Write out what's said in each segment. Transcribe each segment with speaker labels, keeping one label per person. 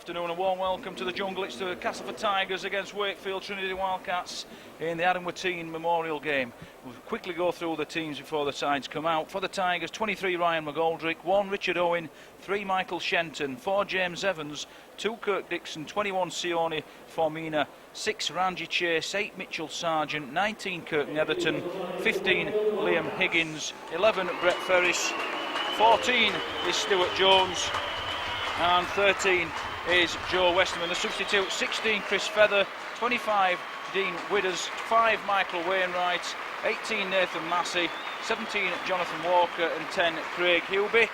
Speaker 1: afternoon, a warm welcome to the jungle. It's the Castleford Tigers against Wakefield Trinity Wildcats in the Adam Watteen Memorial Game. We'll quickly go through the teams before the sides come out. For the Tigers, 23 Ryan McGoldrick, 1 Richard Owen, 3 Michael Shenton, 4 James Evans, 2 Kirk Dixon, 21 Sione Formina, 6 Ranji Chase, 8 Mitchell Sargent, 19 Kirk Netherton, 15 Liam Higgins, 11 Brett Ferris, 14 is Stuart Jones, and 13 is Joe Westerman. The substitute, 16 Chris Feather, 25 Dean Widders, 5 Michael Wainwright, 18 Nathan Massey, 17 Jonathan Walker and 10 Craig Hewby.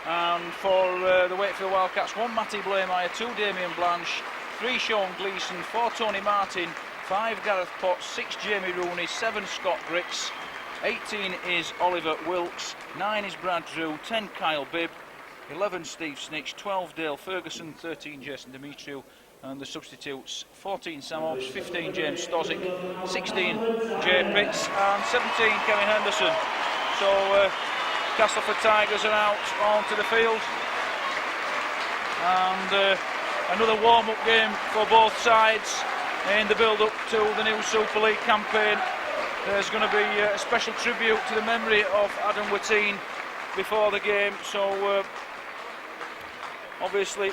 Speaker 1: And for the Wakefield Wildcats, 1 Matty Blameyer, 2 Damien Blanche, 3 Sean Gleeson, 4 Tony Martin, 5 Gareth Potts, 6 Jamie Rooney, 7 Scott Grix, 18 is Oliver Wilkes, 9 is Brad Drew, 10 Kyle Bibb, 11 Steve Snitch, 12 Dale Ferguson, 13 Jason Demetriou, and the substitutes 14 Sam Hobbs, 15 James Stozic, 16 Jay Pitts and 17 Kevin Henderson. So Castleford Tigers are out onto the field, and another warm-up game for both sides in the build-up to the new Super League campaign. There's going to be a special tribute to the memory of Adam Watteen before the game, so obviously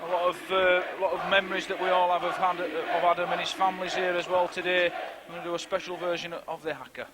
Speaker 1: a lot of memories that we all have had of Adam and his family's here as well today. I'm going to do a special version of the Haka.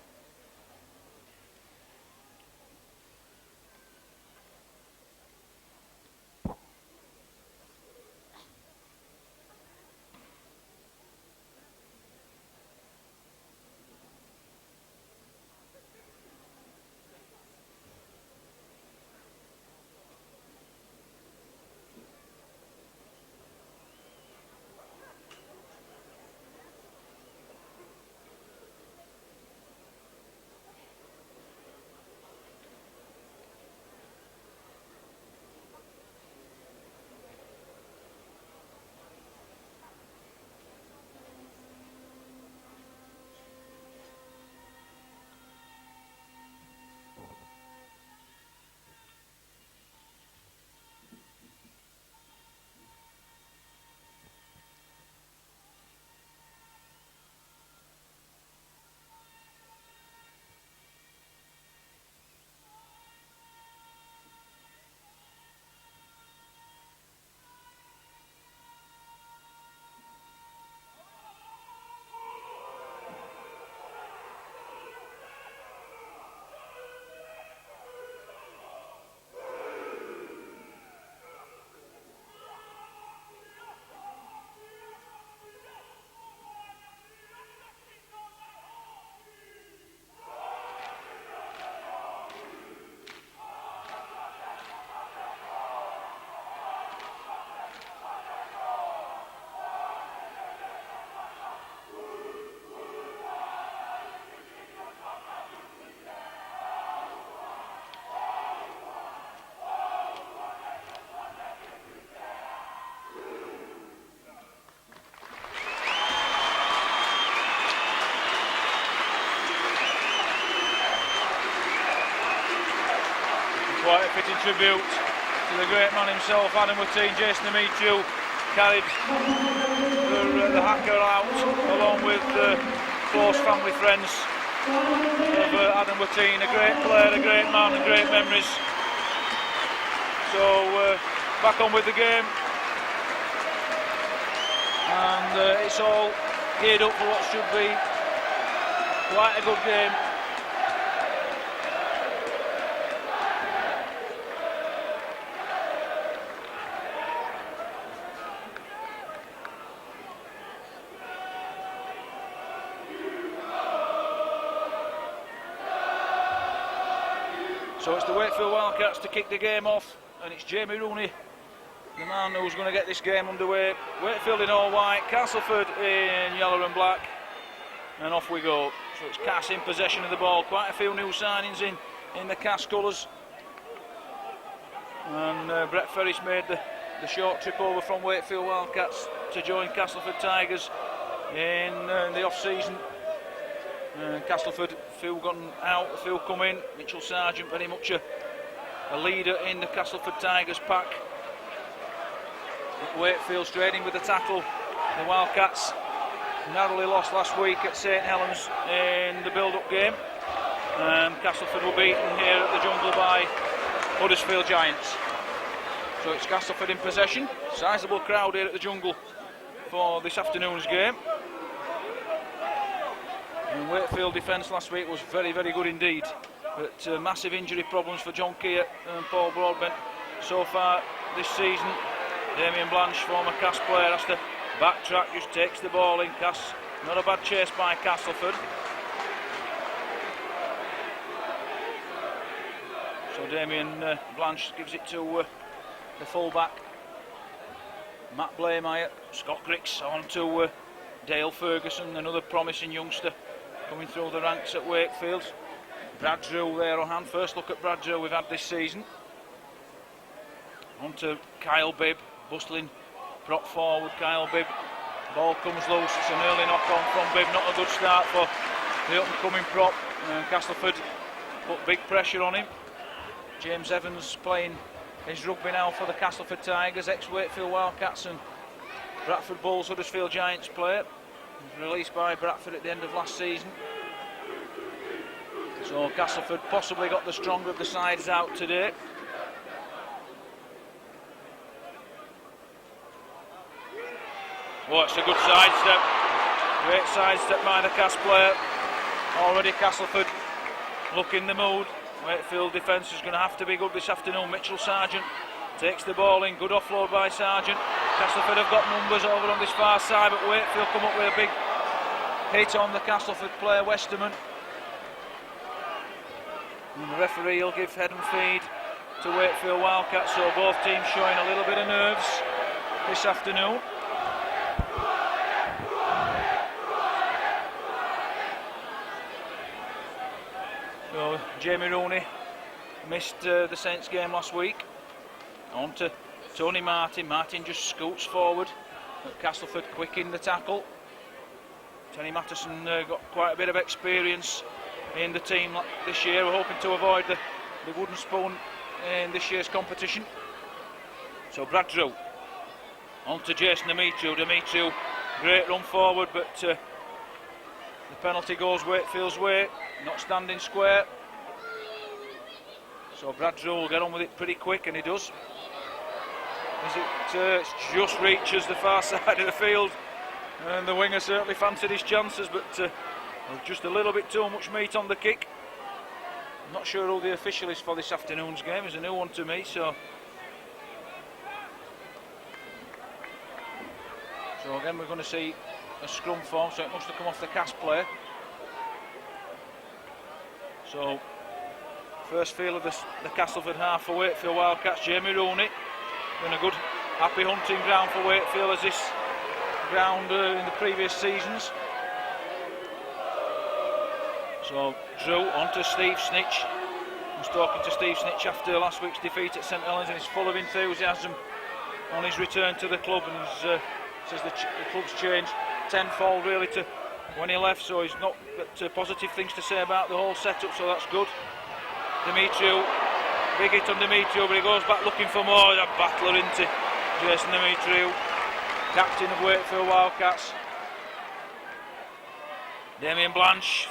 Speaker 1: Quite a fitting tribute to the great man himself, Adam Watteen. Jason Demetriou carried the Haka out along with close family friends of Adam Watteen. A great player, a great man, and great memories. So back on with the game, and it's all geared up for what should be quite a good game. So it's the Wakefield Wildcats to kick the game off, and it's Jamie Rooney, the man who's going to get this game underway. Wakefield in all white, Castleford in yellow and black, and off we go. So it's Cass in possession of the ball. Quite a few new signings in the Cass colours, and Brett Ferris made the short trip over from Wakefield Wildcats to join Castleford Tigers in the off-season. Castleford, a few gone out, a few come in. Mitchell Sargent very much a leader in the Castleford Tigers pack. Wakefield straining with the tackle. The Wildcats narrowly lost last week at St Helens in the build-up game. Castleford were beaten here at the Jungle by Huddersfield Giants. So it's Castleford in possession. Sizable crowd here at the Jungle for this afternoon's game. And Wakefield defence last week was very, very good indeed. But massive injury problems for John Keir and Paul Broadbent so far this season. Damien Blanche, former Cass player, has to backtrack, just takes the ball in. Cass, not a bad chase by Castleford. So Damien Blanche gives it to the full-back Matt Blameyer. Scott Griggs on to Dale Ferguson, another promising youngster coming through the ranks at Wakefield. Brad Drew there on hand. First look at Brad Drew we've had this season. On to Kyle Bibb, bustling prop forward. Kyle Bibb, ball comes loose. It's an early knock on from Bibb. Not a good start for the up and coming prop. Castleford put big pressure on him. James Evans playing his rugby now for the Castleford Tigers, ex-Wakefield Wildcats and Bradford Bulls Huddersfield Giants player. He was released by Bradford at the end of last season. So Castleford possibly got the stronger of the sides out today. Oh, it's a good sidestep. Great sidestep by the Cass player. Already Castleford looking the mood. Wakefield defence is going to have to be good this afternoon. Mitchell Sargent takes the ball in. Good offload by Sargent. Castleford have got numbers over on this far side, but Wakefield come up with a big hit on the Castleford player, Westerman. And the referee will give head and feed to Wakefield Wildcats, so both teams showing a little bit of nerves this afternoon. So Jamie Rooney missed the Saints game last week. On to Tony Martin. Martin just scoots forward. Castleford quick in the tackle. Tony Matteson got quite a bit of experience in the team this year. We're hoping to avoid the wooden spoon in this year's competition. So Brad Drew on to Jason Demetriou. Demetriou, great run forward, but the penalty goes Wakefield's way, not standing square. So Brad Drew will get on with it pretty quick, and he does. As it just reaches the far side of the field, and the winger certainly fancied his chances, but just a little bit too much meat on the kick. I'm not sure who the official is for this afternoon's game. It's a new one to me, so again we're going to see a scrum form, so it must have come off the Cass player. So first feel of the Castleford half for Wakefield Wildcats. Jamie Rooney in a good happy hunting ground for Wakefield, as this ground in the previous seasons. So Drew on to Steve Snitch. I was talking to Steve Snitch after last week's defeat at St Helens, and he's full of enthusiasm on his return to the club, and he says the club's changed tenfold really to when he left, so he's not got positive things to say about the whole setup, so that's good. Demetriou, big hit on Demetriou, but he goes back looking for more. A battler into Jason Demetriou, captain of Wakefield Wildcats. Damien Blanche,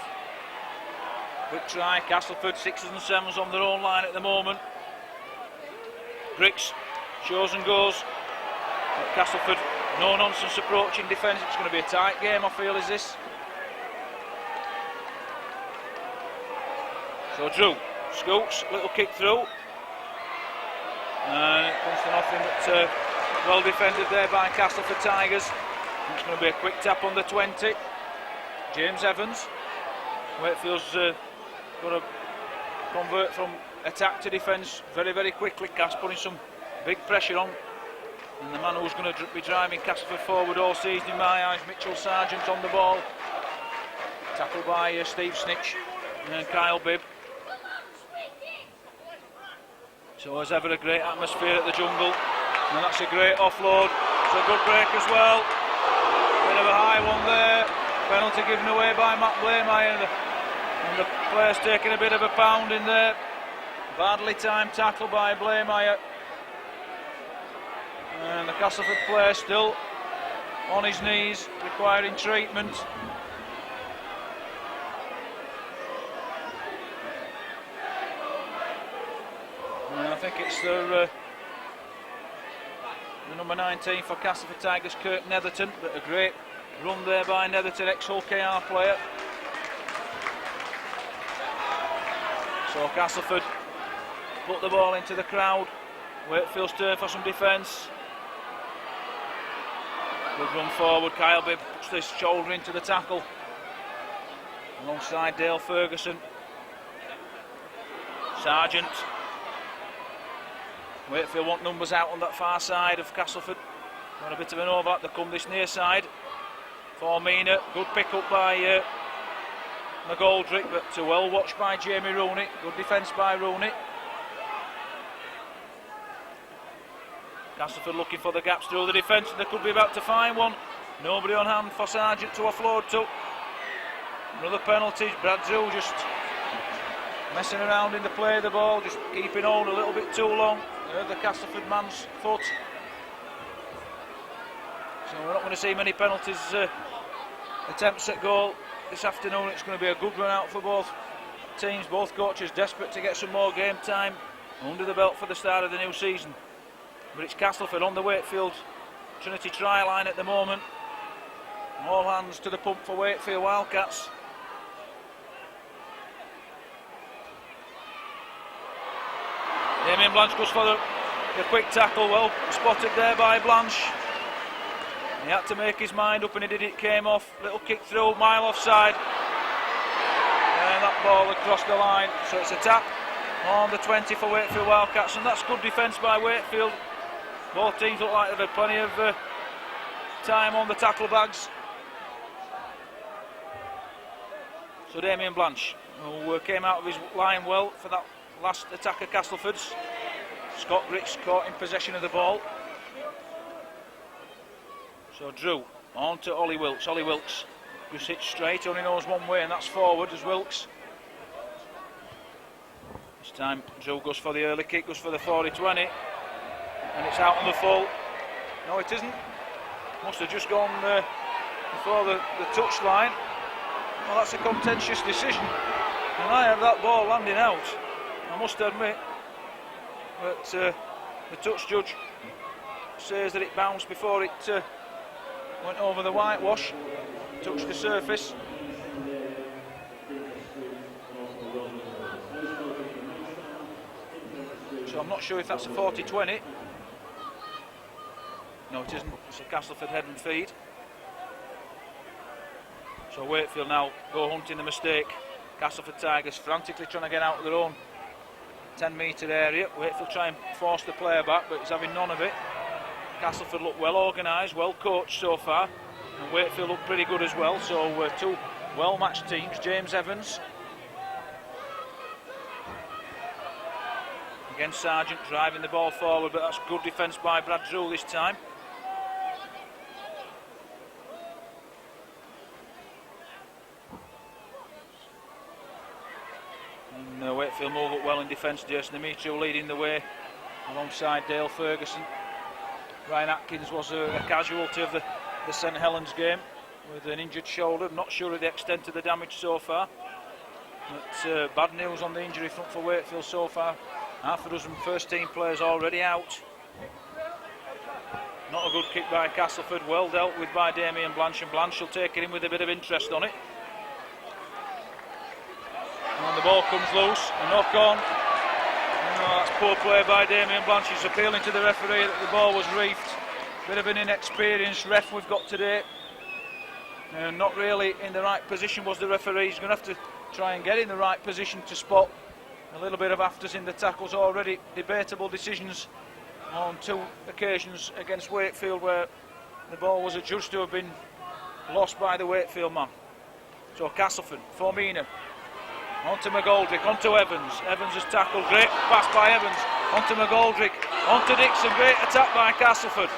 Speaker 1: quick try. Castleford 6s and 7s on their own line at the moment. Griggs shows and goes. But Castleford, no nonsense approach in defence. It's going to be a tight game, I feel, is this. So Drew scoots, little kick through, and it comes to nothing, but well defended there by Castleford Tigers. It's going to be a quick tap on the 20. James Evans. Wakefield's got to convert from attack to defence very, very quickly. Cass putting some big pressure on, and the man who's going to be driving Castleford forward all season in my eyes, Mitchell Sargent, on the ball. Tackled by Steve Snitch and Kyle Bibb. So as ever, a great atmosphere at the Jungle, and that's a great offload. It's a good break as well. Bit of a high one there. Penalty given away by Matt Blameyer, and the player's taking a bit of a pound in there. Badly timed tackle by Blameyer. And the Castleford player still on his knees, requiring treatment. And I think it's the number 19 for Castleford Tigers, Kirk Netherton, but a great run there by Netherton, ex-Hull KR player. So Castleford put the ball into the crowd. Wakefield's turn for some defence. Good run forward. Kyle Bibb puts his shoulder into the tackle alongside Dale Ferguson. Sargent. Wakefield want numbers out on that far side of Castleford. Got a bit of an overlap. They come this near side for Mina. Good pick up by McGoldrick, but well watched by Jamie Rooney. Good defence by Rooney. Castleford looking for the gaps through the defence, and they could be about to find one. Nobody on hand for Sargent to offload to. Another penalty. Brad Drew just messing around in the play of the ball, just keeping on a little bit too long. The Castleford man's foot. So we're not going to see many penalties attempts at goal this afternoon. It's going to be a good run out for both teams. Both coaches desperate to get some more game time under the belt for the start of the new season. But it's Castleford on the Wakefield Trinity try line at the moment. All hands to the pump for Wakefield Wildcats. Damien Blanche goes for the quick tackle, well spotted there by Blanche. He had to make his mind up and he did it, came off. Little kick through, mile offside. And that ball across the line. So it's a tap on the 20 for Wakefield Wildcats, and that's good defence by Wakefield. Both teams look like they've had plenty of time on the tackle bags. So Damien Blanche, who came out of his line well for that last attack of Castleford's. Scott Grix caught in possession of the ball. So Drew on to Ollie Wilkes. Ollie Wilkes just hits straight, only knows one way, and that's forward as Wilkes. This time Drew goes for the early kick, goes for the 40-20, and it's out on the full. No, it isn't. Must have just gone before the touch line. Well, that's a contentious decision, and I have that ball landing out, I must admit. But the touch judge says that it bounced before it went over the whitewash, touched the surface. So I'm not sure if that's a 40-20. No, it isn't. It's a Castleford head and feet. So Wakefield now go hunting the mistake. Castleford Tigers frantically trying to get out of their own 10-metre area. Wakefield try and force the player back, but he's having none of it. Castleford look well organised, well coached so far, and Wakefield look pretty good as well. So two well-matched teams. James Evans against Sargent, driving the ball forward, but that's good defence by Brad Drew this time. And Wakefield move up well in defence. Jason Dimitri leading the way alongside Dale Ferguson. Ryan Atkins was a casualty of the St Helens game with an injured shoulder. Not sure of the extent of the damage so far. But bad news on the injury front for Wakefield so far. Half a dozen first team players already out. Not a good kick by Castleford, well dealt with by Damien Blanche, and Blanche will take it in with a bit of interest on it. And the ball comes loose, a knock on. That's poor play by Damien Blanche. He's appealing to the referee that the ball was reefed. Bit of an inexperienced ref we've got today. Not really in the right position was the referee. He's going to have to try and get in the right position to spot a little bit of afters in the tackles already. Debatable decisions on two occasions against Wakefield where the ball was adjudged to have been lost by the Wakefield man. So Castleford, Formina, onto McGoldrick, onto Evans. Evans has tackled, great pass by Evans, onto McGoldrick, onto Dixon, great attack by Castleford.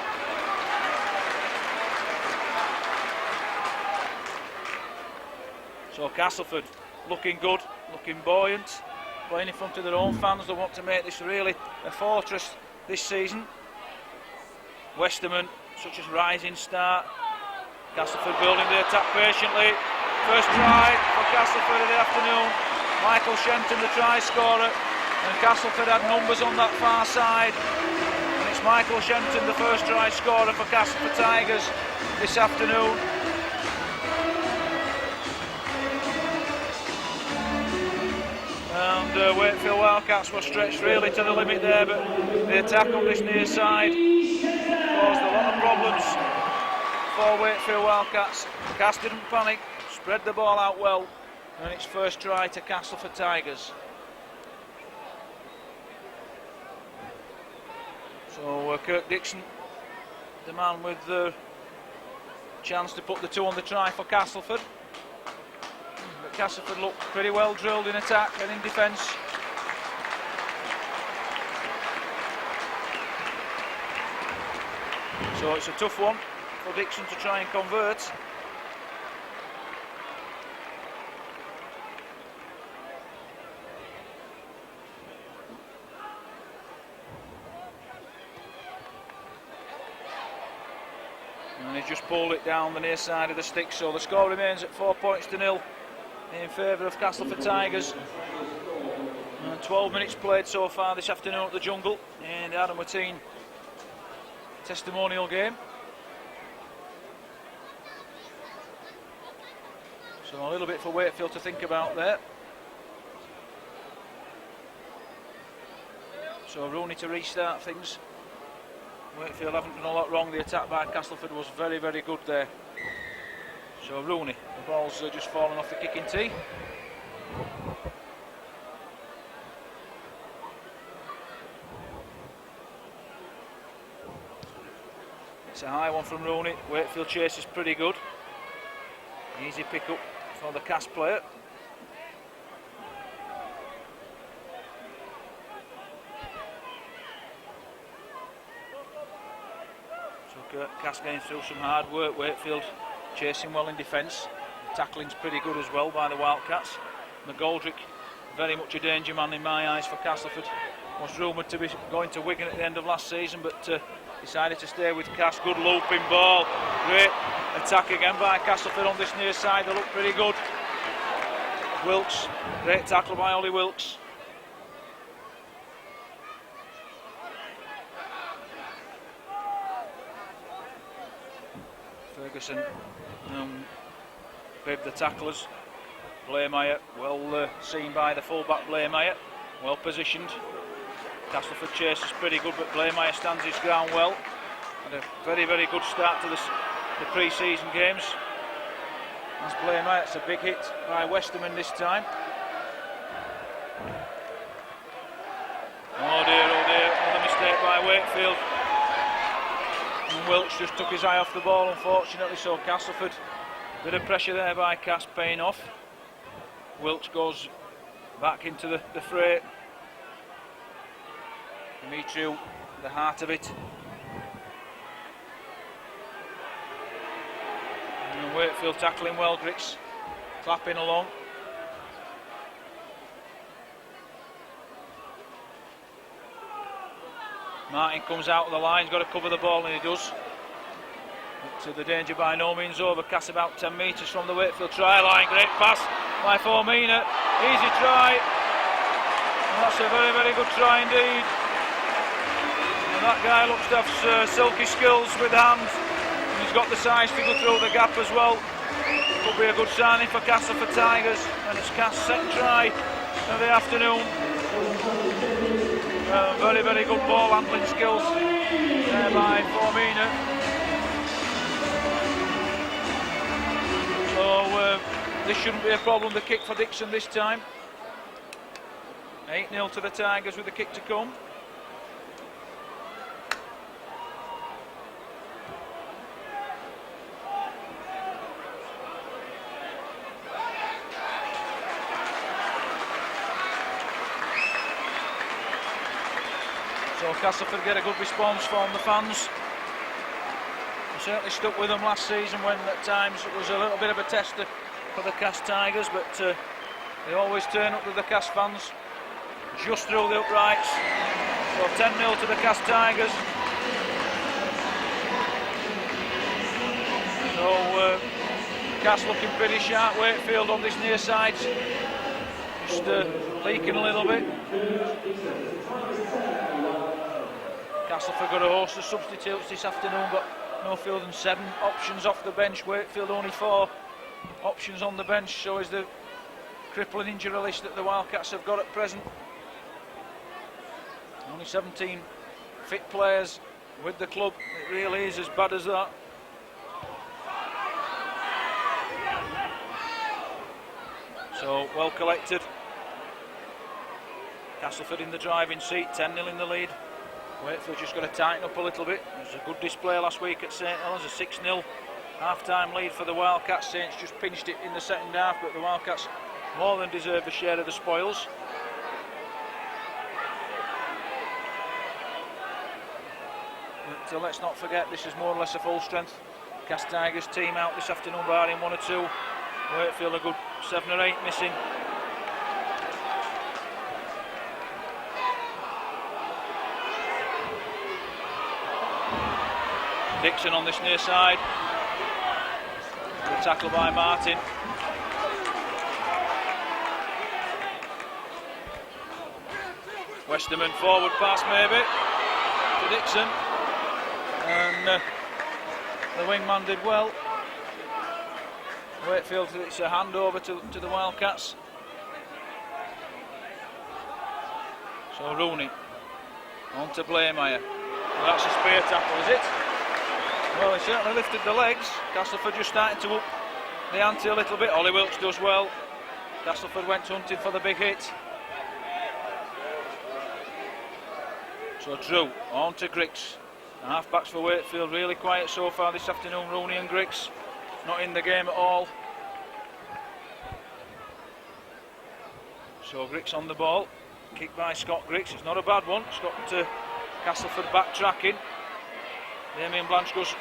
Speaker 1: So Castleford looking good, looking buoyant, playing in front of their own fans. They want to make this really a fortress this season. Westerman, such as rising start. Castleford building the attack patiently. First try for Castleford of the afternoon. Michael Shenton, the try scorer, and Castleford had numbers on that far side. And it's Michael Shenton, the first try scorer for Castleford Tigers this afternoon. And Wakefield Wildcats were stretched really to the limit there, but the attack on this near side caused a lot of problems for Wakefield Wildcats. Cass didn't panic, spread the ball out well, and it's first try to Castleford Tigers. So Kirk Dixon, the man with the chance to put the 2 on the try for Castleford. But Castleford looked pretty well drilled in attack and in defence. So it's a tough one for Dixon to try and convert. And he's just pulled it down the near side of the stick, so the score remains at 4 points to 0 in favour of Castleford Tigers. And 12 minutes played so far this afternoon at the Jungle in the Adam Watteen testimonial game. So a little bit for Wakefield to think about there. So Rooney to restart things. Wakefield haven't done a lot wrong. The attack by Castleford was very, very good there. So Rooney, the ball's just fallen off the kicking tee. It's a high one from Rooney. Wakefield chase is pretty good. Easy pick up for the Cass player. So Cass getting through some hard work. Wakefield chasing well in defence. The tackling's pretty good as well by the Wildcats. McGoldrick, very much a danger man in my eyes for Castleford. Was rumoured to be going to Wigan at the end of last season, but decided to stay with Cass. Good looping ball. Great attack again by Castleford on this near side. They look pretty good. Wilkes, great tackle by Ollie Wilkes. Ferguson bibbed the tacklers. Blairmeyer, well seen by the fullback Blairmeyer. Well positioned. Castleford chase is pretty good, but Blairmeyer stands his ground well. Had a very, very good start to the pre-season games. That's Blairmeyer. It's a big hit by Westerman this time. Oh dear, another mistake by Wakefield. And Wilkes just took his eye off the ball, unfortunately, so Castleford, bit of pressure there by Cass paying off. Wilkes goes back into the fray. Dimitriou, the heart of it. And Wakefield tackling well, Grix, clapping along. Martin comes out of the line, he's got to cover the ball, and he does. But the danger by no means over. Cass about 10 metres from the Wakefield try line. Great pass by Formina. Easy try. And that's a very, very good try indeed. And that guy looks to have silky skills with hands. And he's got the size to go through the gap as well. Could be a good signing for Castleford Tigers. And it's Cass' second try of the afternoon. Very, very good ball handling skills there by Formina. So this shouldn't be a problem, the kick for Dixon this time. 8-0 to the Tigers with the kick to come. So Castleford get a good response from the fans. They certainly stuck with them last season when at times it was a little bit of a tester for the Cass Tigers, but they always turn up with the Cass fans just through the uprights. So 10-0 to the Cass Tigers. So Cass looking pretty sharp. Wakefield on this near side, just leaking a little bit. Castleford got a host of substitutes this afternoon, but no fewer than 7 options off the bench. Wakefield only 4 options on the bench, so is the crippling injury list that the Wildcats have got at present. Only 17 fit players with the club. It really is as bad as that. So well collected. Castleford in the driving seat, 10-0 in the lead. Wakefield just got to tighten up a little bit. It was a good display last week at St Helens, a 6-0 half-time lead for the Wildcats. Saints just pinched it in the second half, but the Wildcats more than deserve a share of the spoils. But let's not forget, this is more or less a full strength Cast Tigers team out this afternoon, barring 1 or 2. Wakefield a good 7 or 8 missing. Dixon on this near side. Good tackle by Martin. Westerman forward pass maybe to Dixon. And the wingman did well. Wakefield, it's a handover to the Wildcats. So Rooney on to Blameyer. Well, that's a spear tackle, is it? Well, he certainly lifted the legs. Castleford just starting to up the ante a little bit. Ollie Wilkes does well. Castleford went hunting for the big hit. So Drew on to Griggs. The half-backs for Wakefield really quiet so far this afternoon. Rooney and Griggs not in the game at all. So Griggs on the ball. Kick by Scott Griggs. It's not a bad one. It's got Castleford backtracking. Damien Blanche goes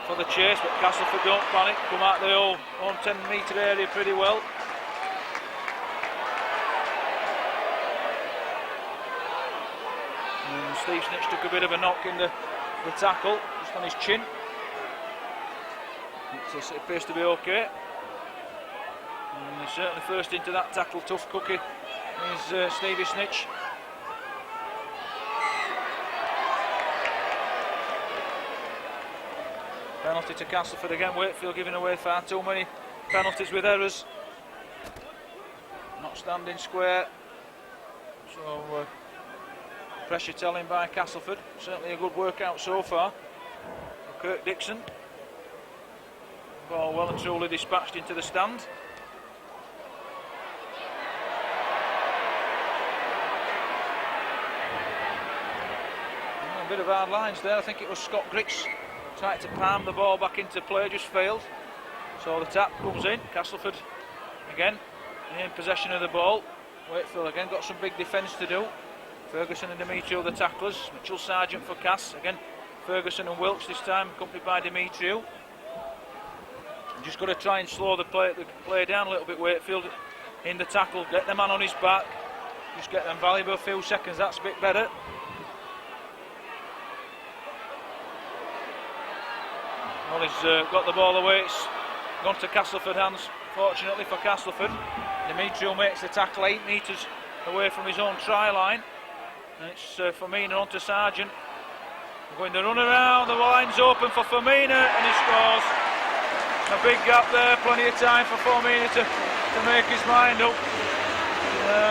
Speaker 1: for the chase, but Castleford don't panic. Come out the own 10-metre area pretty well. And Steve Snitch took a bit of a knock in the tackle, just on his chin. It appears to be okay. And he's certainly first into that tackle, tough cookie, is Stevie Snitch. Penalty to Castleford again. Wakefield giving away far too many penalties with errors. Not standing square. So pressure telling by Castleford. Certainly a good workout so far. Kirk Dixon. Ball well and truly dispatched into the stand. A bit of hard lines there. I think it was Scott Griggs tried to palm the ball back into play, just failed. So the tap comes in. Castleford again in possession of the ball. Wakefield again got some big defence to do. Ferguson and Demetriou the tacklers. Mitchell Sargent for Cass. Again Ferguson and Wilkes this time, accompanied by Demetriou. Just got to try and slow the play down a little bit. Wakefield in the tackle, get the man on his back, just get them valuable few seconds. That's a bit better. Well, he's got the ball away. It's gone to Castleford hands, fortunately for Castleford. Demetriou makes the tackle 8 metres away from his own try line. And it's Firmina on to Sargent. They're going to run around, the line's open for Firmina and he scores. A big gap there, plenty of time for Firmina to make his mind up.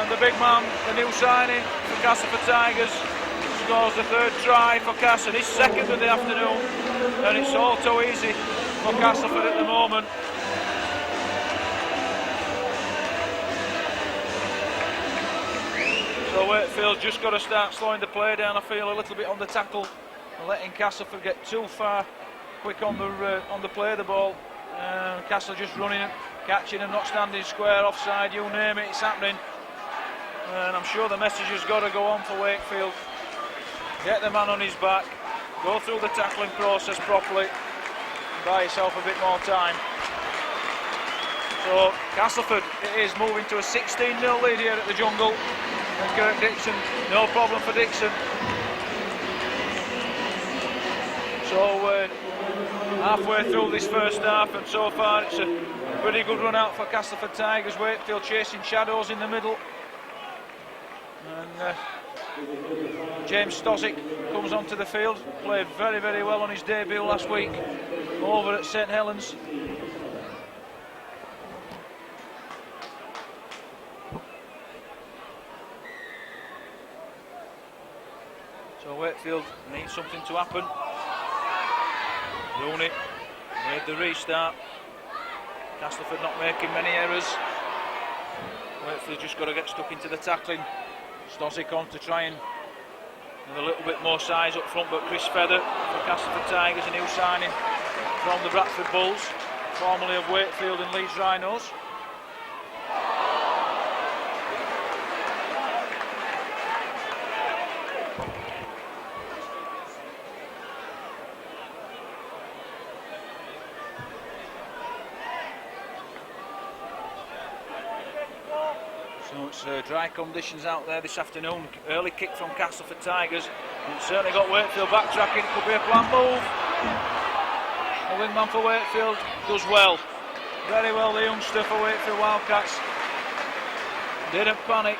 Speaker 1: The big man, the new signing for Castleford Tigers, scores the 3rd try for Cass and his 2nd of the afternoon. And it's all too easy for Castleford at the moment. So Wakefield just got to start slowing the play down, I feel, a little bit on the tackle and letting Castleford get too far quick on the play of the ball. Castle just running it, catching and not standing square, offside, you name it, it's happening. And I'm sure the message has got to go on for Wakefield. Get the man on his back, go through the tackling process properly, and buy yourself a bit more time. So Castleford, it is moving to a 16-0 lead here at the Jungle. And Kirk Dixon, no problem for Dixon. So halfway through this first half, and so far it's a pretty good run out for Castleford Tigers. Wakefield chasing shadows in the middle, and James Stozic comes onto the field, played very, very well on his debut last week over at St Helens. So Wakefield needs something to happen. Rooney made the restart. Castleford not making many errors. Wakefield just got to get stuck into the tackling. Stozic on to try and with a little bit more size up front, but Chris Feather for Castleford Tigers, a new signing from the Bradford Bulls, formerly of Wakefield and Leeds Rhinos. So it's dry conditions out there this afternoon. Early kick from Castleford Tigers. It's certainly got Wakefield backtracking. It could be a planned move. The wingman for Wakefield does well. Very well, the youngster for Wakefield Wildcats. Didn't panic.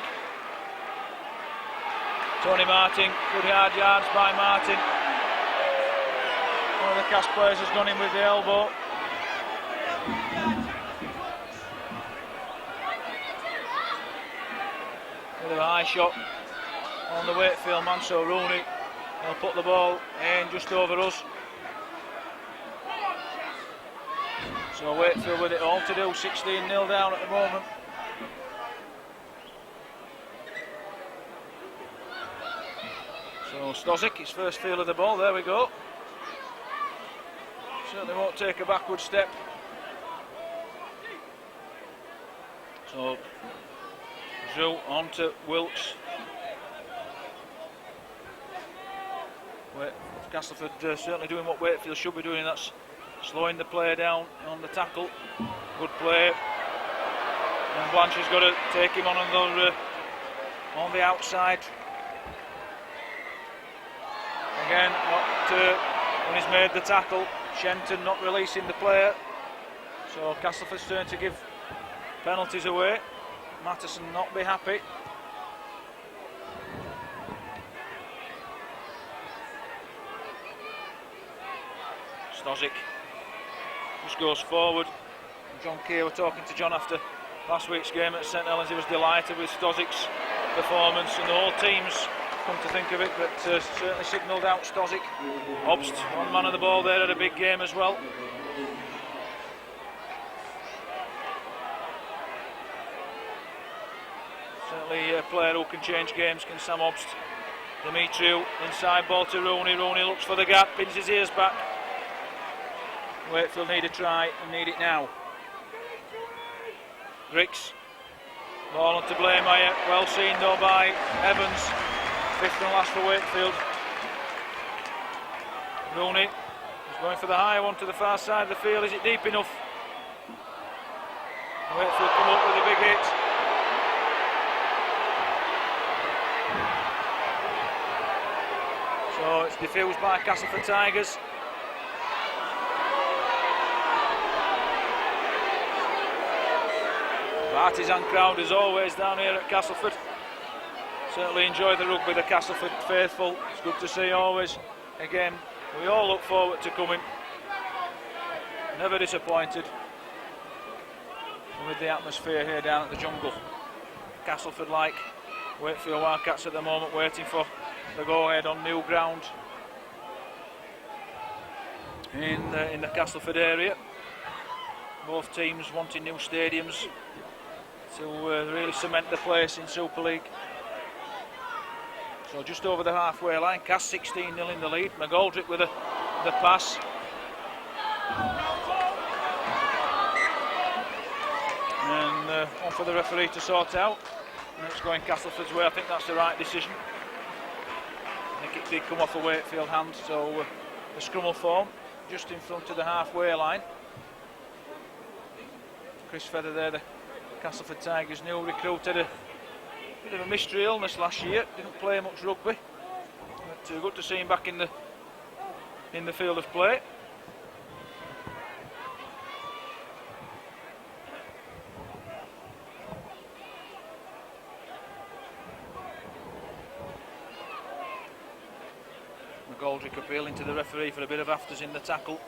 Speaker 1: Tony Martin, good hard yards by Martin. One of the Cas players has gone in with the elbow. Bit of a high shot on the Wakefield man, so Rooney will put the ball in just over us. So Wakefield with it all to do, 16-0 down at the moment. So Stozic, his first feel of the ball, there we go. Certainly won't take a backward step. So Drew on to Wilkes. Castleford certainly doing what Wakefield should be doing, that's slowing the player down on the tackle. Good play. And Blanche's got to take him on on the outside. Again, not when he's made the tackle. Shenton not releasing the player. So Castleford's turn to give penalties away. Matteson not be happy. Stozic just goes forward. John Kay were talking to John after last week's game at St Helens. He was delighted with Stozic's performance, and the whole team's come to think of it, but certainly signalled out Stozic. Obst, one man of the ball there, had a big game as well. Certainly a player who can change games, can Sam Obst. Demetriou, inside ball to Rooney. Rooney looks for the gap, pins his ears back. Wakefield need a try and need it now. Griggs, ball on to Blameyer, well seen though by Evans. Fifth and last for Wakefield. Rooney is going for the high one to the far side of the field. Is it deep enough? Wakefield come up with a big hit. So it's defused by Castleford Tigers. Partisan crowd as always down here at Castleford. Certainly enjoy the rugby, the Castleford faithful. It's good to see always. Again, we all look forward to coming. Never disappointed with the atmosphere here down at the Jungle. Castleford like Wakefield Wildcats at the moment, waiting for the go-ahead on new ground in the Castleford area. Both teams wanting new stadiums to really cement the place in Super League. So just over the halfway line, Cass 16-0 in the lead. McGoldrick with the pass. And one for the referee to sort out. And it's going Castleford's way. I think that's the right decision. I think it did come off a Wakefield hand, so the scrum will form just in front of the halfway line. Chris Feather there, the Castleford Tigers' new recruit, had a bit of a mystery illness last year, didn't play much rugby, but good to see him back in the field of play. McGoldrick appealing to the referee for a bit of afters in the tackle.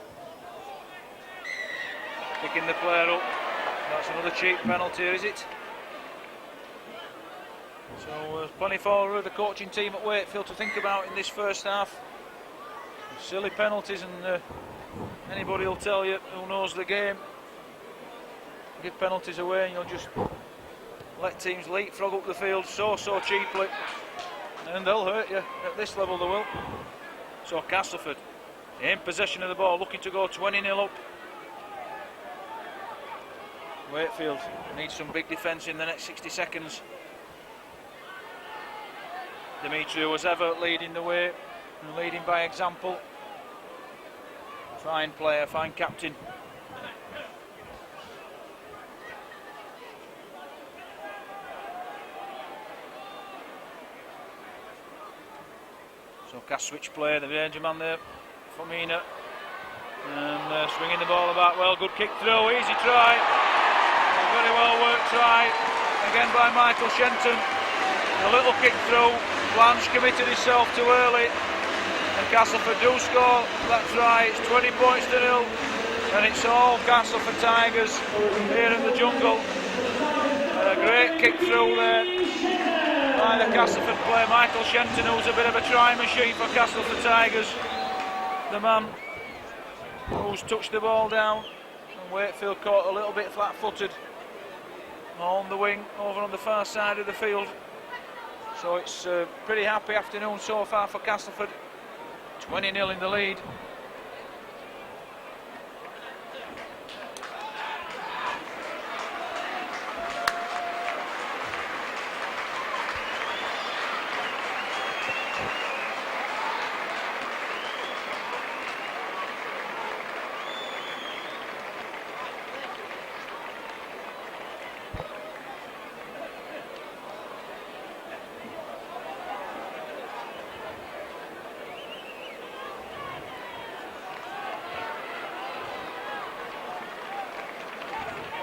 Speaker 1: Picking the player up. That's another cheap penalty, is it? So there's plenty for the coaching team at Wakefield to think about in this first half. Silly penalties, and anybody will tell you who knows the game. Give penalties away and you'll just let teams leapfrog up the field so cheaply, and they'll hurt you. At this level they will. So Castleford in possession of the ball, looking to go 20-0 up. Wakefield needs some big defence in the next 60 seconds. Dimitri was ever leading the way and leading by example. Fine player, fine captain. So cast switch play, the danger man there for Mina. And swinging the ball about well, good kick through, easy try. A very well worked try, again by Michael Shenton. A little kick through, Blanche committed himself too early. And Castleford do score that try, it's 20 points to 0. And it's all Castleford Tigers here in the jungle. And a great kick through there by the Castleford player, Michael Shenton, who's a bit of a try machine for Castleford Tigers. The man who's touched the ball down, and Wakefield caught a little bit flat-footed on the wing over on the far side of the field. So it's a pretty happy afternoon so far for Castleford. 20-0 in the lead.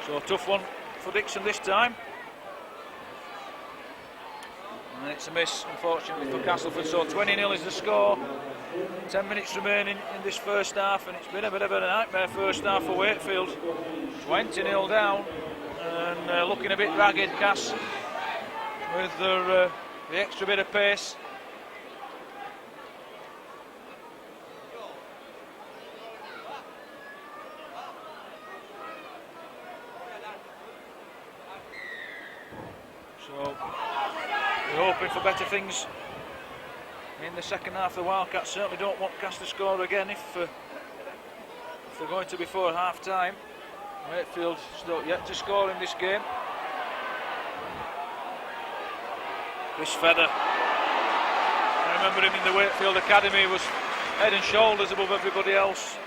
Speaker 1: So a tough one for Dixon this time. And it's a miss, unfortunately, for Castleford. So 20-0 is the score. 10 minutes remaining in this first half, and it's been a bit of a nightmare first half for Wakefield. 20-0 down, and looking a bit ragged, Cass, with the extra bit of pace. So we're hoping for better things in the second half. The Wildcats certainly don't want Cass to score again if they're going to before half time. Wakefield still yet to score in this game. Chris Fedder, I remember him in the Wakefield Academy, was head and shoulders above everybody else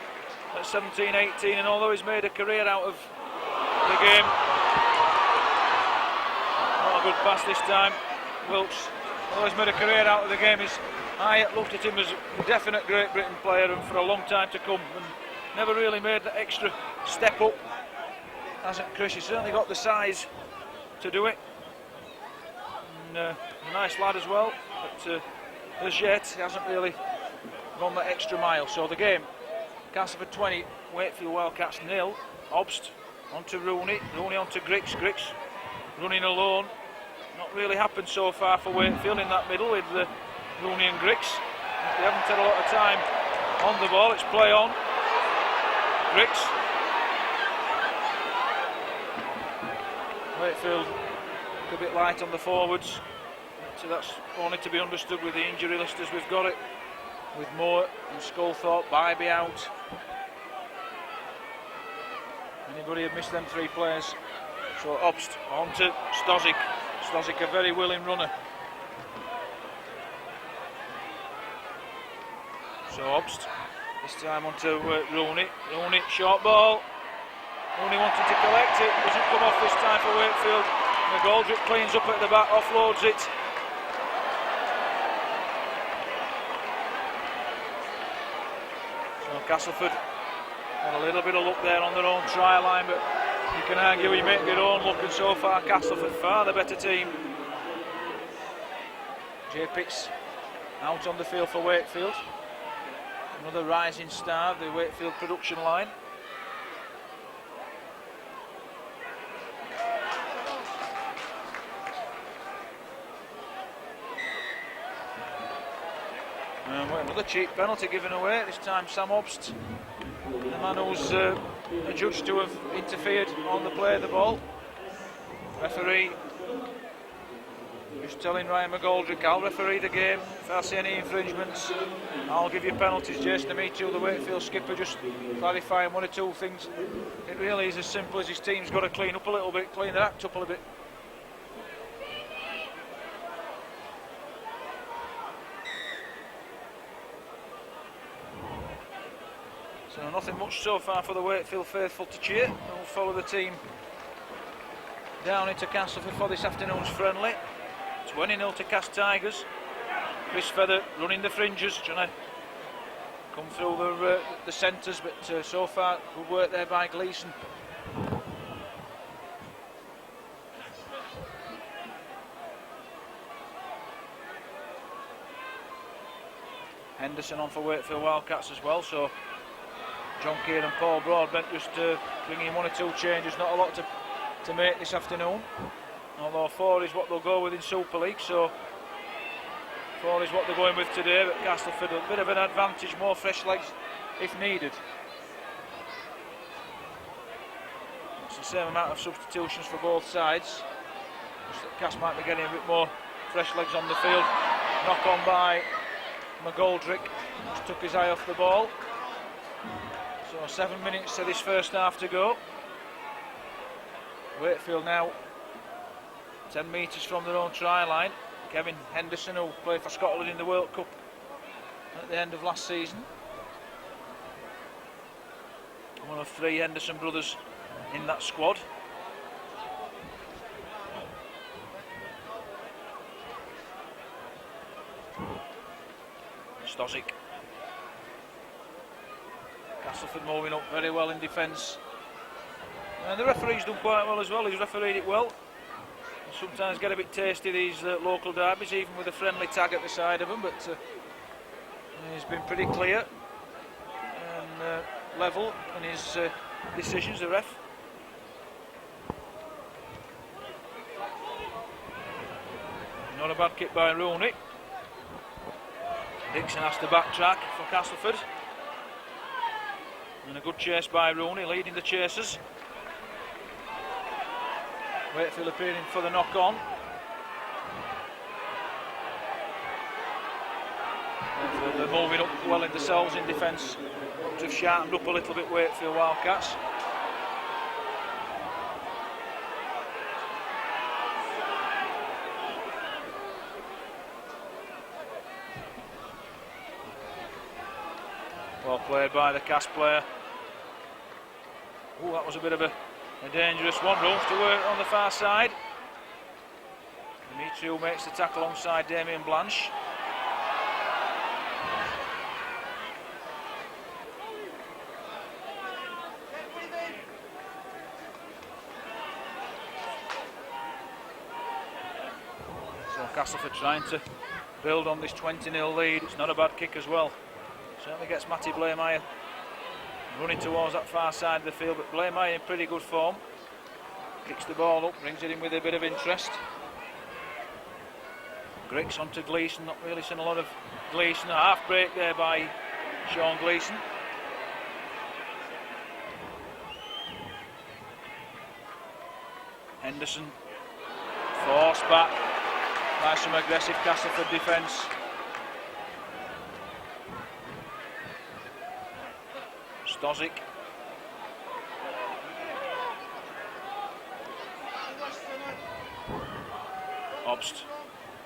Speaker 1: at 17, 18, and although he's made a career out of the game, not a good pass this time. Wilkes, although he's made a career out of the game, I looked at him as a definite Great Britain player and for a long time to come, and never really made that extra step up. Hasn't Chris? He's certainly got the size to do it. And, a nice lad as well, but as yet he hasn't really gone that extra mile. So the game, Castleford 20, Wakefield Wildcats 0. Obst onto Rooney, Rooney onto Griggs, Griggs running alone. Not really happened so far for Wakefield in that middle with Rooney and Griggs. They haven't had a lot of time on the ball. It's play on. Griggs. Wakefield a bit light on the forwards. So that's only to be understood with the injury list as we've got it. With Moore and Sculthorpe, Bybee out. Anybody have missed them three players? So Obst on to Stozic. Stozic, a very willing runner. So Obst, this time on to Rooney. Rooney, short ball. Rooney wanted to collect it, doesn't come off this time for Wakefield. McGoldrick cleans up at the back, offloads it. So Castleford had a little bit of luck there on their own try line, but you can argue we make their own luck, and so far Castleford far the better team. Jay Pitts out on the field for Wakefield. Another rising star of the Wakefield production line. Another cheap penalty given away, this time Sam Obst, the man who's adjudged to have interfered on the play of the ball. Referee just telling Ryan McGoldrick, I'll referee the game, if I see any infringements I'll give you penalties. Jason Amichu, the Wakefield skipper, just clarifying one or two things. It really is as simple as his team's got to clean up a little bit, clean their act up a little bit. So nothing much so far for the Wakefield faithful to cheer. They'll follow the team down into Castleford for this afternoon's friendly. 20-0 to Cast Tigers. Chris Feather running the fringes, trying to come through the centres, but so far good work there by Gleeson. Henderson on for Wakefield Wildcats as well, so John Keane and Paul Broadbent just bringing one or two changes, not a lot to make this afternoon. Although 4 is what they'll go with in Super League, so 4 is what they're going with today, but Castleford a bit of an advantage, more fresh legs if needed. It's the same amount of substitutions for both sides. Just that Cass might be getting a bit more fresh legs on the field. Knock on by McGoldrick, just took his eye off the ball. So 7 minutes to this first half to go. Wakefield now 10 metres from their own try line. Kevin Henderson, who played for Scotland in the World Cup at the end of last season. One of 3 Henderson brothers in that squad. Stozic. Castleford moving up very well in defence. And the referee's done quite well as well, he's refereed it well. Sometimes get a bit tasty these local derbies, even with a friendly tag at the side of them, but he's been pretty clear and level in his decisions, the ref. Not a bad kick by Rooney. Dixon has to backtrack for Castleford. And a good chase by Rooney, leading the chasers. Wakefield appearing for the knock-on. They're moving up well in themselves in defence. Have sharpened up a little bit, Wakefield Wildcats. Well played by the Cast player. Oh, that was a bit of a dangerous one. Room to work on the far side. Dimitri makes the tackle alongside Damien Blanche. So Castleford trying to build on this 20-0 lead. It's not a bad kick as well. Certainly gets Matty Blameyer running towards that far side of the field, but Blameyer in pretty good form. Kicks the ball up, brings it in with a bit of interest. Griggs onto Gleeson, not really seen a lot of Gleeson. A half break there by Sean Gleeson. Henderson forced back by some aggressive Castleford defence. Stozic. Obst.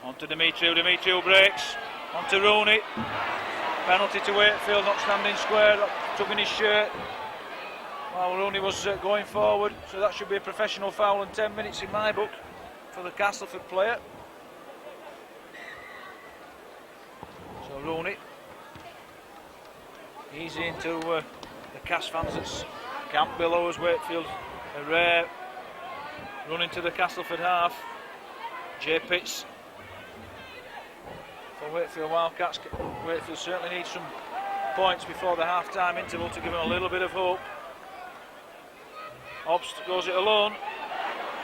Speaker 1: Onto Dimitri. Dimitri breaks. Onto Rooney. Penalty to Wakefield, not standing square, tugging his shirt while Rooney was going forward. So that should be a professional foul and 10 minutes in my book for the Castleford player. So Rooney easy into the Cass fans at Camp below as Wakefield a rare run into the Castleford half. Jay Pitts for Wakefield Wildcats. Wakefield certainly needs some points before the half-time interval to give them a little bit of hope. Obst goes it alone.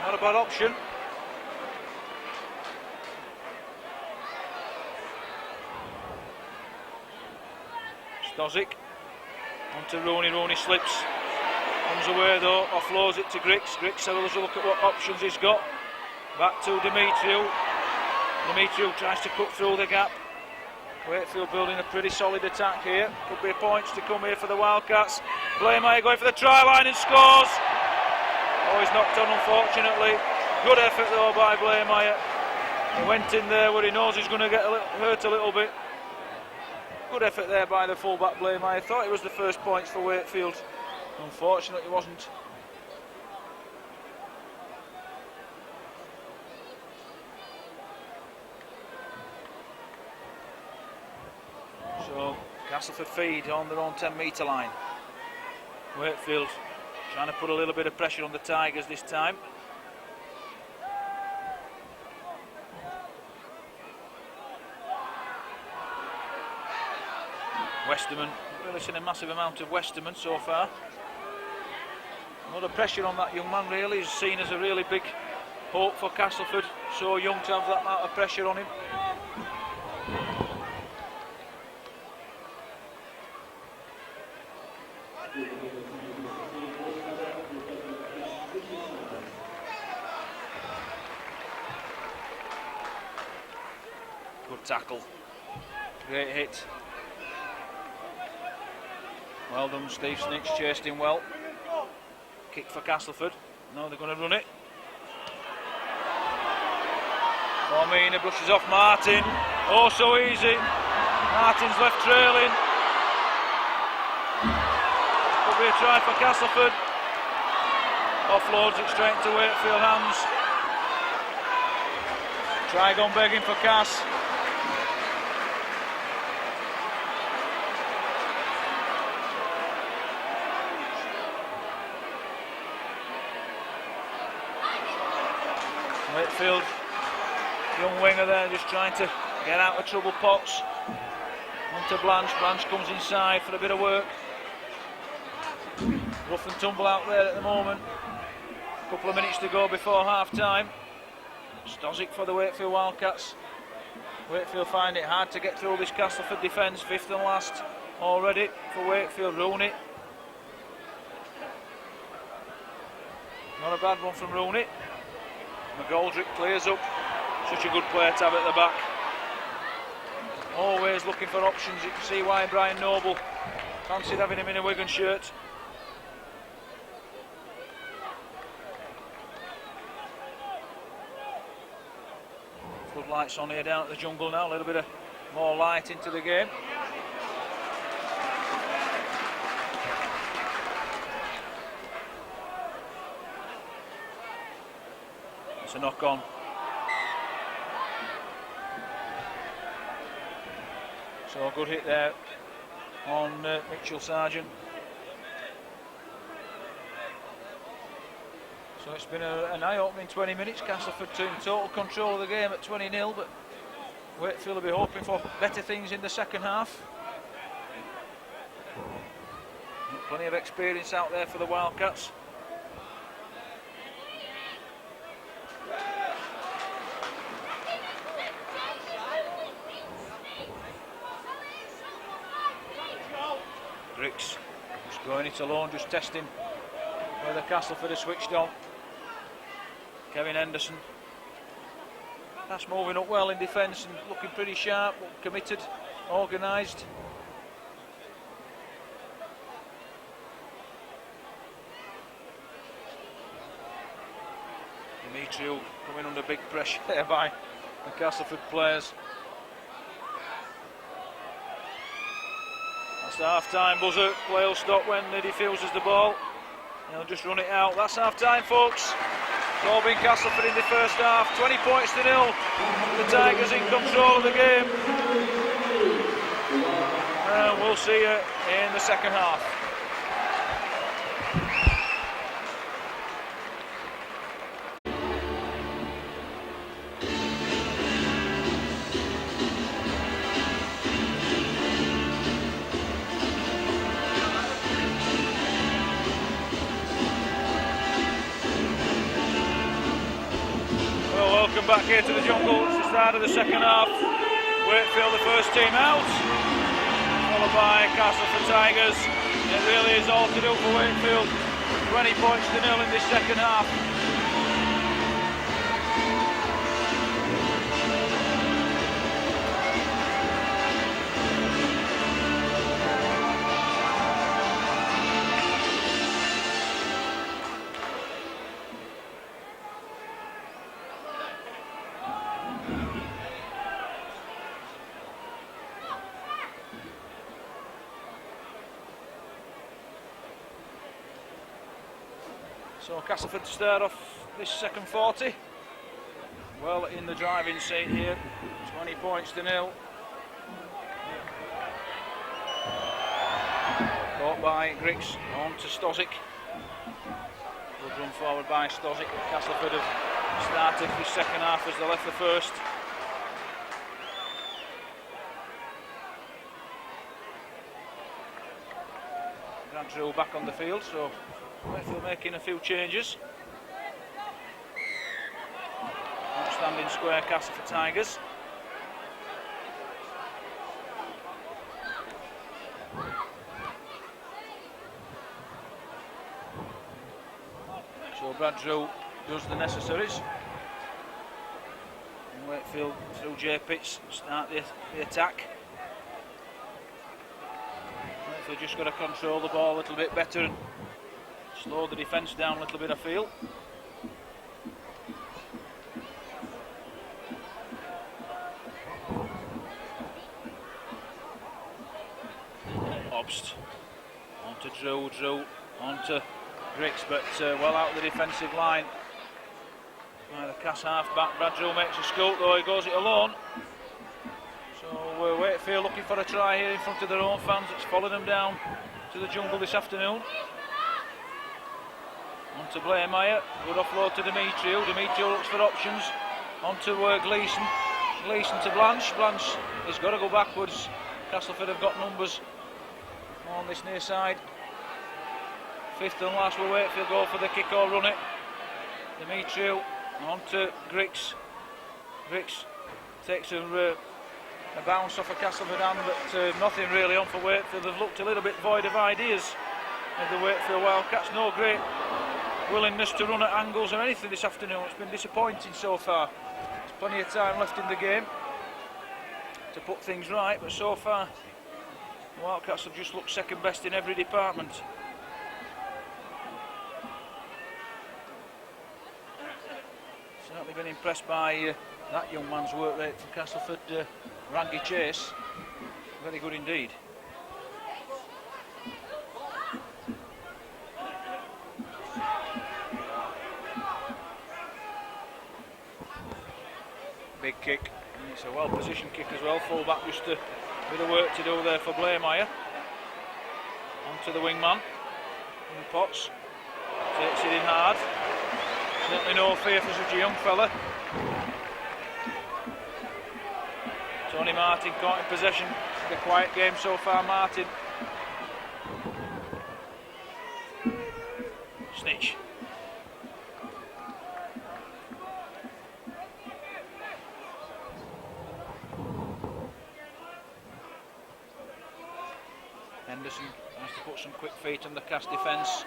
Speaker 1: Not a bad option. Stozic onto Rooney. Rooney slips. Comes away though, offloads it to Grix. Grix has a look at what options he's got. Back to Dimitriou. Dimitriou tries to cut through the gap. Wakefield building a pretty solid attack here. Could be points to come here for the Wildcats. Blaymire going for the try line and scores. Oh, he's knocked on unfortunately. Good effort though by Blaymire. He went in there where he knows he's going to get hurt a little bit. Good effort there by the fullback Blaymire. Thought it was the first points for Wakefield. Unfortunately it wasn't. So Castleford feed on their own 10-metre line. Wakefield trying to put a little bit of pressure on the Tigers this time. Westerman, not really seen a massive amount of Westerman so far. A lot of pressure on that young man really. He's seen as a really big hope for Castleford. So young to have that amount of pressure on him. Good tackle. Great hit. Well done, Steve Snicks, chased him well. Kick for Castleford. No, they're going to run it. Formina brushes off Martin. Oh, so easy. Martin's left trailing. Could be a try for Castleford. Offloads it straight into Wakefield hands. Try gone begging for Cass. Wakefield, young winger there, just trying to get out of trouble. Potts onto Blanche. Blanche comes inside for a bit of work. Rough and tumble out there at the moment. A couple of minutes to go before half time. Stozic for the Wakefield Wildcats. Wakefield find it hard to get through this Castleford defence. Fifth and last already for Wakefield. Rooney. Not a bad one from Rooney. McGoldrick clears up. Such a good player to have at the back. Always looking for options. You can see why Brian Noble fancied having him in a Wigan shirt. Floodlights on here down at the Jungle now. A little bit of more light into the game. It's a knock on. So a good hit there on Mitchell Sargent. So it's been an eye-opening 20 minutes. Castleford in total control of the game at 20-0, but Wakefield will be hoping for better things in the second half. Plenty of experience out there for the Wildcats. Grix just going it alone, just testing whether Castleford has switched on. Kevin Henderson. That's moving up well in defence and looking pretty sharp, committed, organised. Dimitriou coming under big pressure there by the Castleford players. That's the half-time buzzer. Play will stop when he defuses the ball. He'll just run it out. That's half-time, folks. It's all been Castleford in the first half. 20 points to 0. The Tigers in control of the game. And we'll see you in the second half. welcome back here to the jungle. It's the start of the second half. Wakefield, the first team out, followed by Castleford Tigers. It really is all to do for Wakefield. 20 points to 0 in this second half. So Castleford to start off this second 40. Well in the driving seat here. 20 points to 0. Caught by Griggs, on to Stozic. Good run forward by Stozic. Castleford have started this second half as they left the first. Drew back on the field, so Wakefield making a few changes. Standing square Castleford Tigers. So Brad Drew does the necessaries. And Wakefield through J Pitts start the attack. They've just got to control the ball a little bit better and slow the defence down a little bit, I feel. Obst on to Drew on to Griggs, but well out of the defensive line by the Cass half back. Brad Drew makes a scoop though, he goes it alone. So Wakefield looking for a try here in front of their own fans. It's followed them down to the jungle this afternoon. On to Blairmeyer, good offload to Demetrio. Demetrio looks for options. On to Gleeson. Gleeson to Blanche. Blanche has got to go backwards. Castleford have got numbers on this near side. Fifth and last will Wakefield go for the kick or run it. Demetrio on to Griggs. Griggs takes a bounce off a Castleford hand, but nothing really on for Wakefield. They've looked a little bit void of ideas of the Wakefield Wildcats. No great willingness to run at angles or anything this afternoon. It's been disappointing so far. There's plenty of time left in the game to put things right, but so far the Wildcats have just looked second best in every department. Certainly been impressed by that young man's work rate for Castleford, Rangi Chase. Very good indeed. Big kick, and it's a well positioned kick as well. Full back, just a bit of work to do there for Blairmeyer. On to the wingman in Potts, takes it in hard. Certainly no fear for such a young fella. Tony Martin caught in possession. The quiet game so far, Martin. Snitch. Henderson has to put some quick feet on the Cass defence.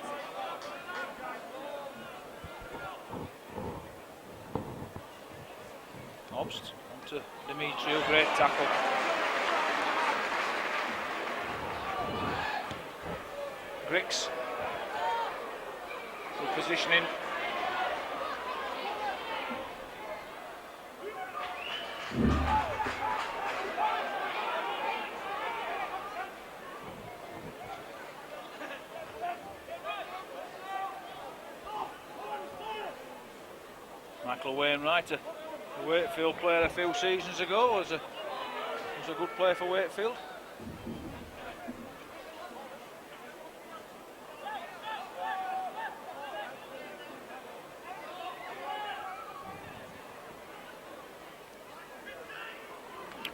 Speaker 1: Obst onto Demetrio, great tackle. Griggs, good positioning. Michael Wainwright, a Wakefield player a few seasons ago, was a good player for Wakefield.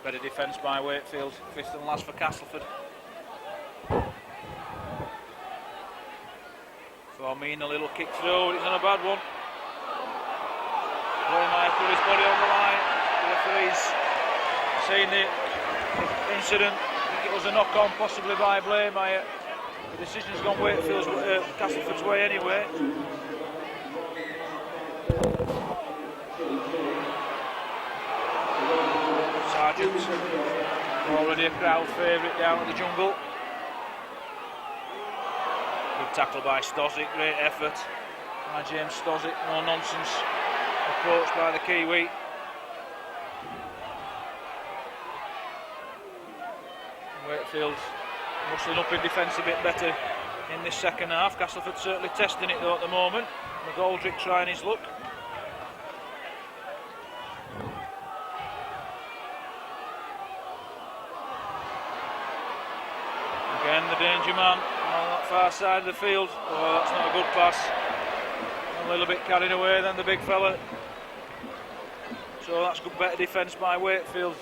Speaker 1: Better defence by Wakefield, fifth and last for Castleford. For me, a little kick through, it's not a bad one. Blaymire put his body on the line. The referee's seen the incident. I think it was a knock-on possibly by Blaymire. The decision's gone Wakefield's, Castleford's way anyway. Sargent, already a crowd favourite down at the Jungle. Good tackle by Stozic, great effort by James Stozic, no nonsense approach by the Kiwi. Wakefield muscling up in defence a bit better in this second half. Castleford certainly testing it though at the moment. McGoldrick trying his luck. Again the danger man on that far side of the field. Oh, that's not a good pass. A little bit carried away then the big fella. So that's good, better defence by Wakefield.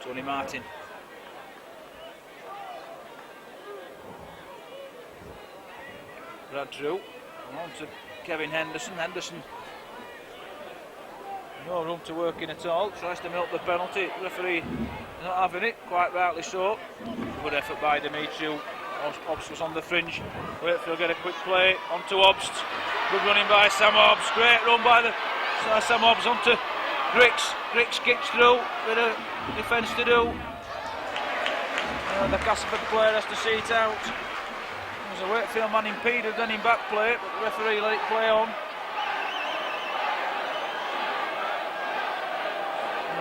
Speaker 1: Tony Martin. Brad Drew. On to Kevin Henderson. Henderson. No room to work in at all. Tries to milk the penalty. Referee not having it. Quite rightly so. Good effort by Demetriou. Obst was on the fringe. Wakefield get a quick play. On to Obst. Good running by Sam Obst. Great run by Sam Obst onto Griggs. Griggs kicks through. Bit of defence to do. The Castleford player has to see it out. There's a Wakefield man impeded then in back play, but the referee let it play on.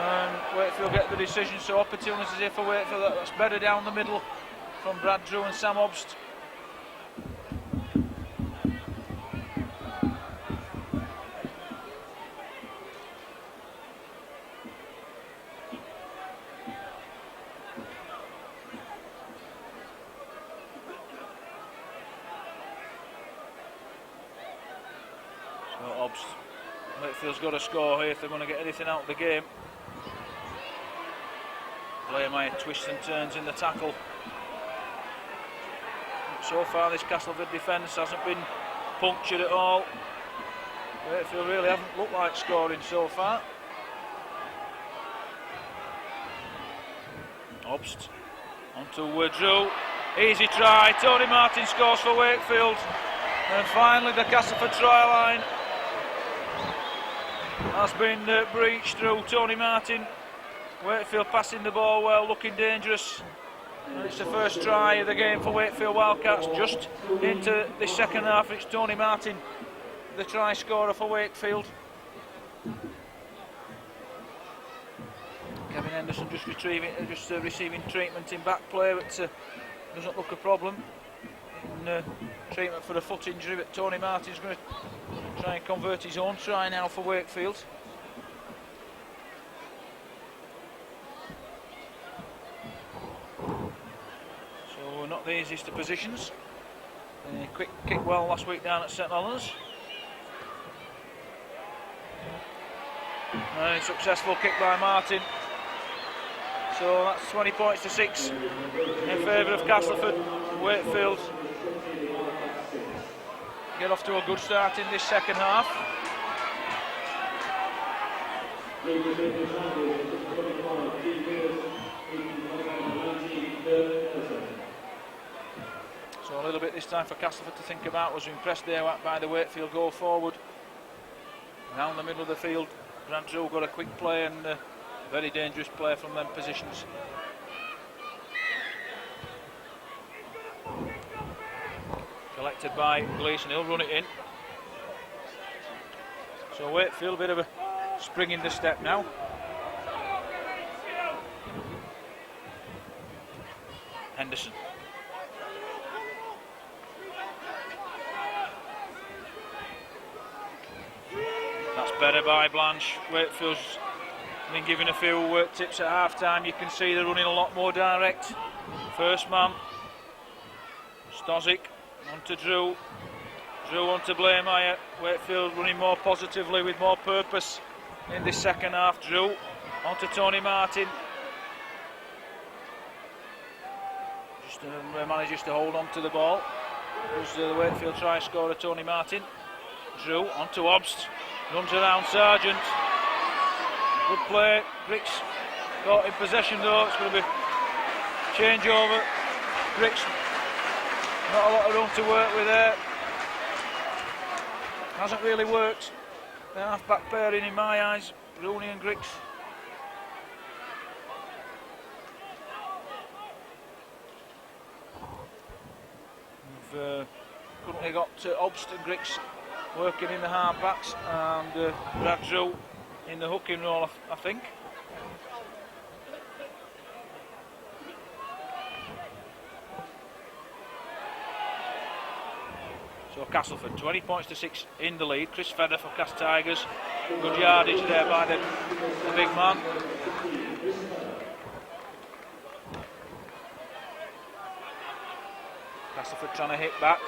Speaker 1: And Wakefield get the decision, so opportunities here for Wakefield. That's better down the middle from Brad Drew and Sam Obst. Wakefield's got to score here if they're going to get anything out of the game. Blaymire twists and turns in the tackle. So far this Castleford defence hasn't been punctured at all. Wakefield really haven't looked like scoring so far. Obst onto Drew. Easy try. Tony Martin scores for Wakefield. And finally the Castleford try line has been breached through Tony Martin. Wakefield passing the ball well, looking dangerous. And it's the first try of the game for Wakefield Wildcats. Just into the second half, it's Tony Martin, the try scorer for Wakefield. Kevin Henderson just receiving treatment in back play, but doesn't look a problem. Treatment for a foot injury, but Tony Martin's going to try and convert his own try now for Wakefield. So not the easiest of positions. Quick kick well last week down at St Helens. Successful kick by Martin. So that's 20 points to 6 in favour of Castleford. Wakefield get off to a good start in this second half. So a little bit this time for Castleford to think about. Was impressed there by the Wakefield goal forward. Down the middle of the field, Brad Drew got a quick play and a very dangerous play from them positions. Collected by Gleeson, he'll run it in. So Wakefield a bit of a spring in the step now. Henderson. That's better by Blanche. Wakefield's been given a few work tips at half time. You can see they're running a lot more direct. First man, Stozic. On to Drew. Drew on to Blameyer. Wakefield running more positively with more purpose in this second half. Drew on to Tony Martin. Just manages to hold on to the ball. As the Wakefield try scorer Tony Martin. Drew on to Obst. Runs around Sargent. Good play. Grix got in possession though. It's going to be changeover. Grix, not a lot of room to work with there. Hasn't really worked. The half-back pairing in my eyes, Rooney and Grix. We've currently got Obst and Grix working in the half-backs and Brad Drew in the hooking role, I think. So Castleford 20 points to 6 in the lead. Chris Fedder for Cast Tigers. Good yardage there by the big man. Castleford trying to hit back.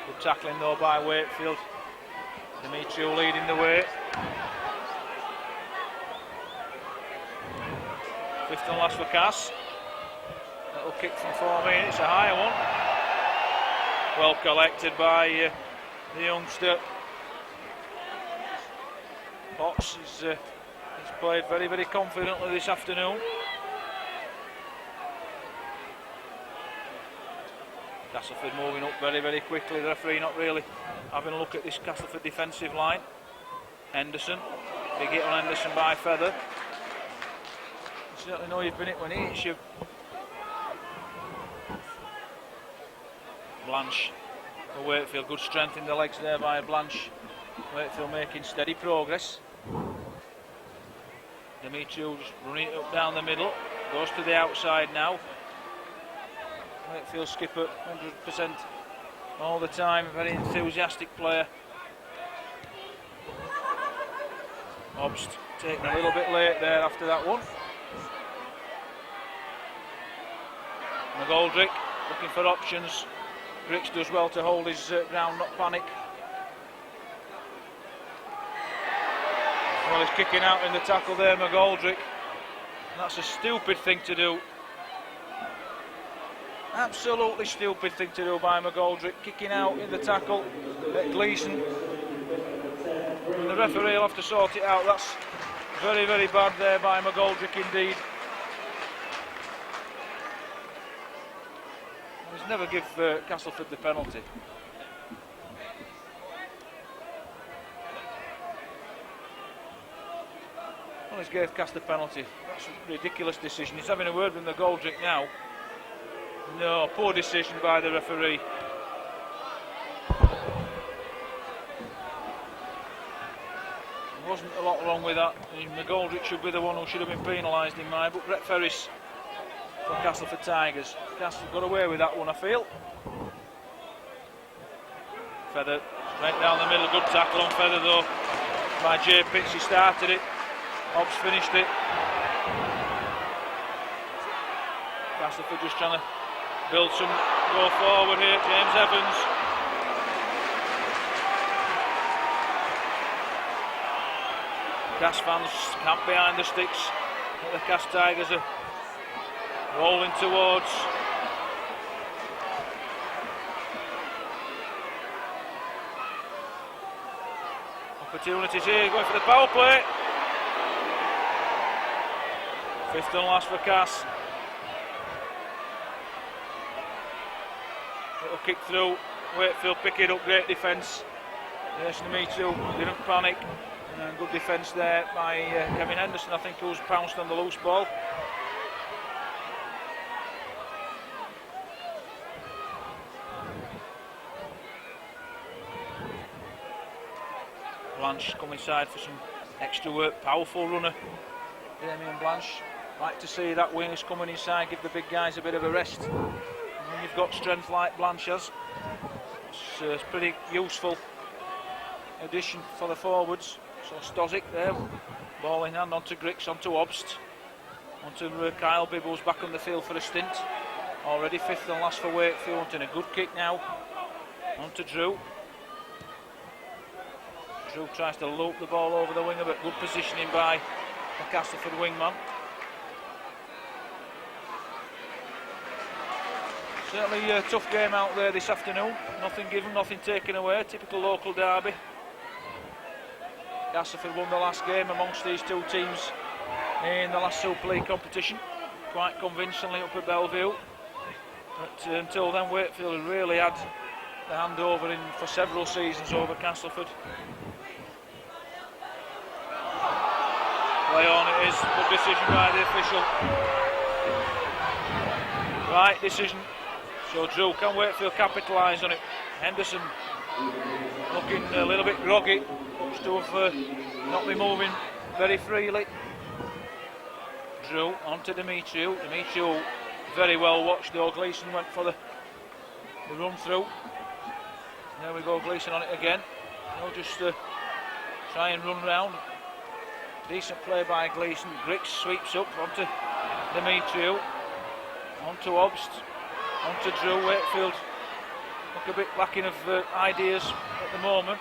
Speaker 1: Good tackling though by Wakefield. Demetriou leading the way. Fifth and last for Cass. Little kick from 4 minutes, a higher one. Well collected by the youngster. Potts he's played very, very confidently this afternoon. Castleford moving up very, very quickly. The referee not really having a look at this Castleford defensive line. Henderson, big hit on Henderson by Feather. You certainly know you've been hit when he hits you. Blanche for Wakefield, good strength in the legs there by Blanche. Wakefield making steady progress. Demetriou just running it up down the middle, goes to the outside now. Wakefield skipper 100% all the time, a very enthusiastic player. Obst taking a little bit late there after that one. McGoldrick looking for options. Grix does well to hold his ground, not panic. Well, he's kicking out in the tackle there, McGoldrick. That's a stupid thing to do. Absolutely stupid thing to do by McGoldrick, kicking out in the tackle at Gleeson. The referee will have to sort it out. That's very, very bad there by McGoldrick indeed. He's never give Castleford the penalty. Well, he's gave Cast the penalty. That's a ridiculous decision. He's having a word with McGoldrick now. No, poor decision by the referee. There wasn't a lot wrong with that. McGoldrick should be the one who should have been penalised in mine, but Brett Ferris for Castleford Tigers. Castle got away with that one, I feel. Feather straight down the middle, good tackle on Feather though by Jay Pitts. He started it, Hobbs finished it. Castleford just trying to build some go forward here. James Evans. Cast fans camp behind the sticks that the Cast Tigers are rolling towards. Opportunities here, going for the power play. Fifth and last for Cass. Little kick through, Wakefield pick it up, great defence. Yes, Demetriou didn't panic. And good defence there by Kevin Henderson, I think, who's pounced on the loose ball. Blanche come inside for some extra work, powerful runner. Damien Blanche, like to see that wingers coming inside, give the big guys a bit of a rest. And when you've got strength like Blanche has, it's pretty useful addition for the forwards. So Stozic there, ball in hand onto Grix, onto Obst, onto Kyle Bibbles back on the field for a stint. already, fifth and last for Wakefield, and a good kick now. On to Drew. Drew tries to loop the ball over the winger, but good positioning by the Castleford wingman. Certainly a tough game out there this afternoon. Nothing given, nothing taken away. Typical local derby. Castleford won the last game amongst these two teams in the last Super League competition, quite convincingly up at Bellevue. But until then, Wakefield had really had the handover in for several seasons over Castleford. Play on it is. Good decision by the official. Right decision. So Drew, can Wakefield capitalise on it? Henderson looking a little bit groggy. Looks to have not been moving very freely. Drew on to Demetriou. Demetriou very well watched though. Gleeson went for the run through. There we go, Gleeson on it again. He'll just try and run round. Decent play by Gleeson. Grix sweeps up onto Demetriou. Onto Obst. Onto Drew. Wakefield look a bit lacking of ideas at the moment.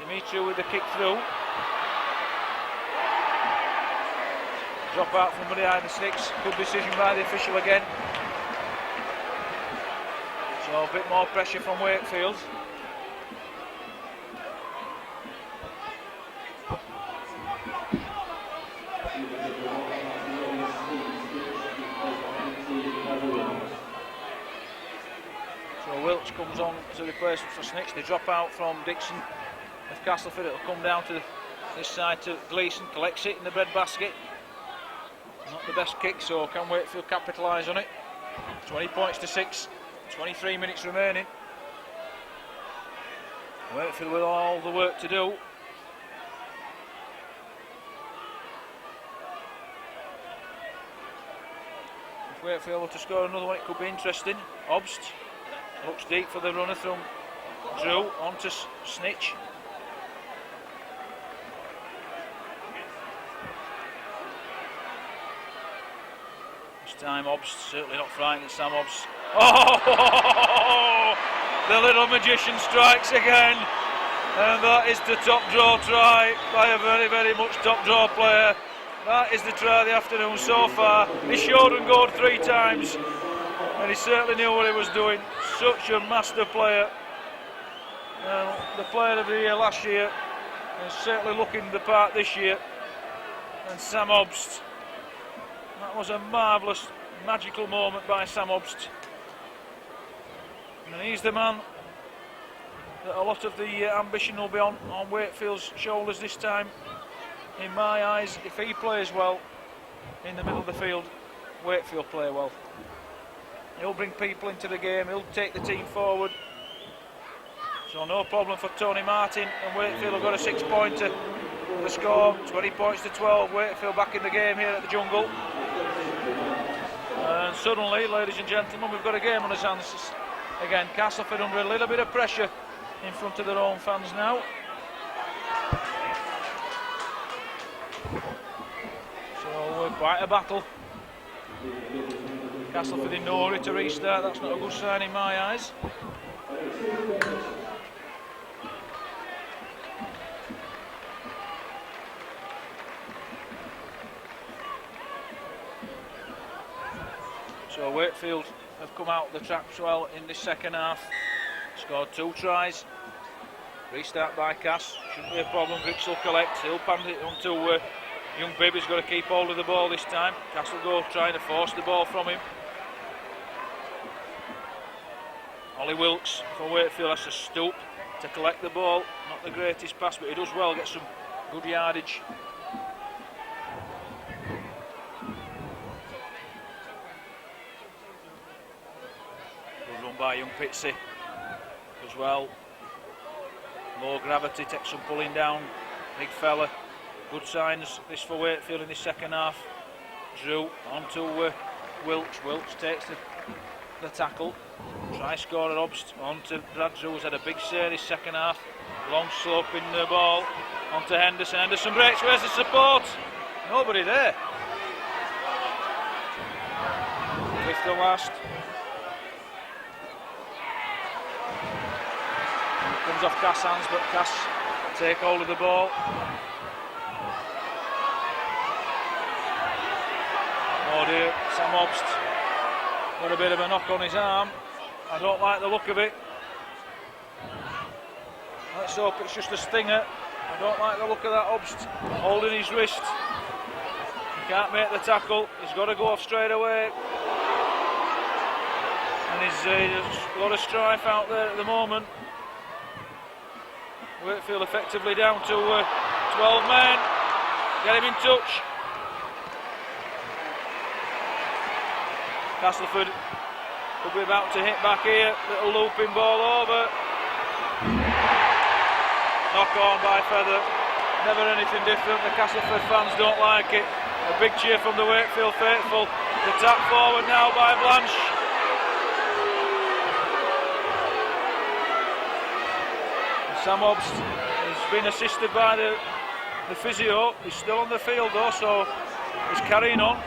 Speaker 1: Demetriou with the kick through. Drop out from behind the sticks. Good decision by the official again. So a bit more pressure from Wakefield. So Wilkes comes on to replace for Snitch. They drop out from Dixon of Castleford. It'll come down to this side to Gleeson. Collects it in the bread basket. Not the best kick, so can Wakefield capitalise on it? 20 points to 6. 23 minutes remaining. Wakefield with all the work to do. If Wakefield were to score another one, it could be interesting. Obst looks deep for the runner from Drew. On to Snitch. This time Obst, certainly not frightened, Sam Obst. Oh! The little magician strikes again. And that is the top draw try by a very, very much top draw player. That is the try of the afternoon so far. He showed and goed 3 times. And he certainly knew what he was doing. Such a master player. The player of the year last year. And certainly looking the part this year. And Sam Obst. That was a marvellous, magical moment by Sam Obst. And he's the man that a lot of the ambition will be on Wakefield's shoulders this time. In my eyes, if he plays well in the middle of the field, Wakefield play well. He'll bring people into the game, he'll take the team forward. So no problem for Tony Martin, and Wakefield have got a 6-pointer. The score, 20 points to 12. Wakefield back in the game here at the Jungle. And suddenly, ladies and gentlemen, we've got a game on his hands. Again, Castleford under a little bit of pressure in front of their own fans now. So quite a battle. Castleford in no hurry to restart. That's not a good sign in my eyes. So Wakefield have come out the traps well in this second half. Scored 2 tries. Restart by Cass. Shouldn't be a problem. Grix will collect. He'll pan it on to young Bibb. He's got to keep hold of the ball this time. Cass will go trying to force the ball from him. Ollie Wilkes for Wakefield has to stoop to collect the ball. Not the greatest pass, but he does well, get some good yardage. Good run by young Pitsy as well. Low gravity, takes some pulling down. Big fella. Good signs this for Wakefield in this second half. Drew on to Wilkes. Wilkes takes the tackle. Try score at Obst. On to Brad Drew, who's had a big say this second half. Long slope in the ball. On to Henderson. Henderson breaks. Where's the support? Nobody there. Fifth and last. comes off Cass' hands, but Cass take hold of the ball. Oh dear, Sam Obst got a bit of a knock on his arm. I don't like the look of it. Let's hope it's just a stinger. I don't like the look of that. Obst holding his wrist. He can't make the tackle. He's got to go off straight away. And there's a lot of strife out there at the moment. Wakefield effectively down to 12 men. Get him in touch. Castleford could be about to hit back here. Little looping ball over. Knock on by Feather. Never anything different. The Castleford fans don't like it. A big cheer from the Wakefield faithful. The tap forward now by Blanche. Sam Obst has been assisted by the physio. He's still on the field though, so he's carrying on.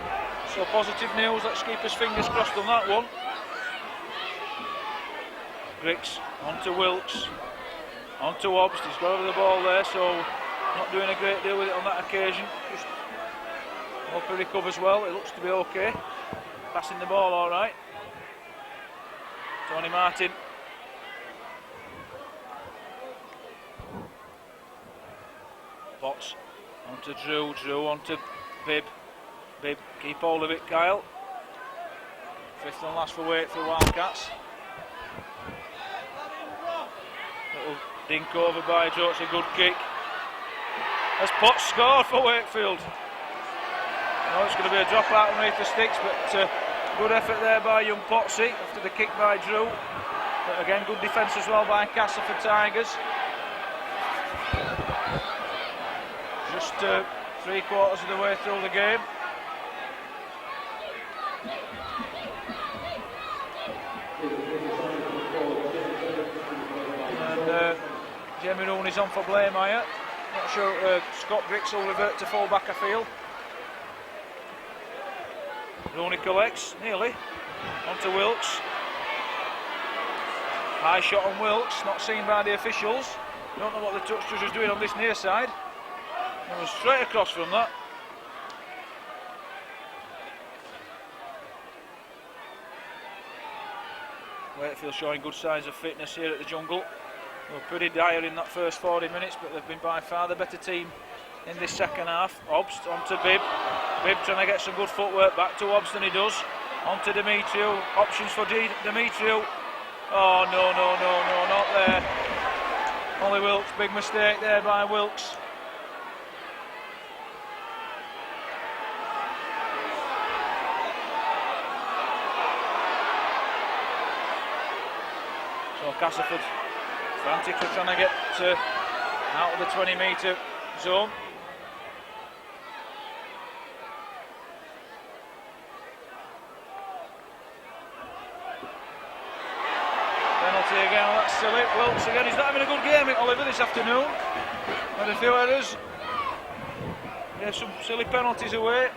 Speaker 1: So positive news. Let's keep his fingers crossed on that one. Griggs on to Wilkes. On to Obst. He's got over the ball there, so not doing a great deal with it on that occasion. Just hope he recovers well. It looks to be okay. Passing the ball all right. Tony Martin. Potts on to Drew. Drew on to Bibb. Bibb, keep hold of it, Kyle. Fifth and last for Wakefield Wildcats. Little dink over by Joe, it's a good kick. Has Potts scored for Wakefield? No, it's going to be a drop out underneath the sticks, but good effort there by young Potsy after the kick by Drew. But again, good defence as well by Castleford Tigers. Just 3/4 of the way through the game. And Jamie Rooney's on for blame here. Not sure Scott Griggs will revert to full back, I feel. Rooney collects, nearly. On to Wilkes. High shot on Wilkes, not seen by the officials. Don't know what the touch judge is doing on this near side. It was straight across from that. Wakefield showing good signs of fitness here at the Jungle. They were pretty dire in that first 40 minutes, but they've been by far the better team in this second half. Obst on to Bibb. Bibb trying to get some good footwork back to Obst, and he does. On to Demetriou. Options for Demetriou. Oh, no, not there. Ollie Wilkes, big mistake there by Wilkes. So Castleford frantically trying to get out of the 20-metre zone. Penalty again, oh, that's silly. Wilkes again, he's not having a good game, Oliver, this afternoon. Had a few errors. Yeah, some silly penalties away.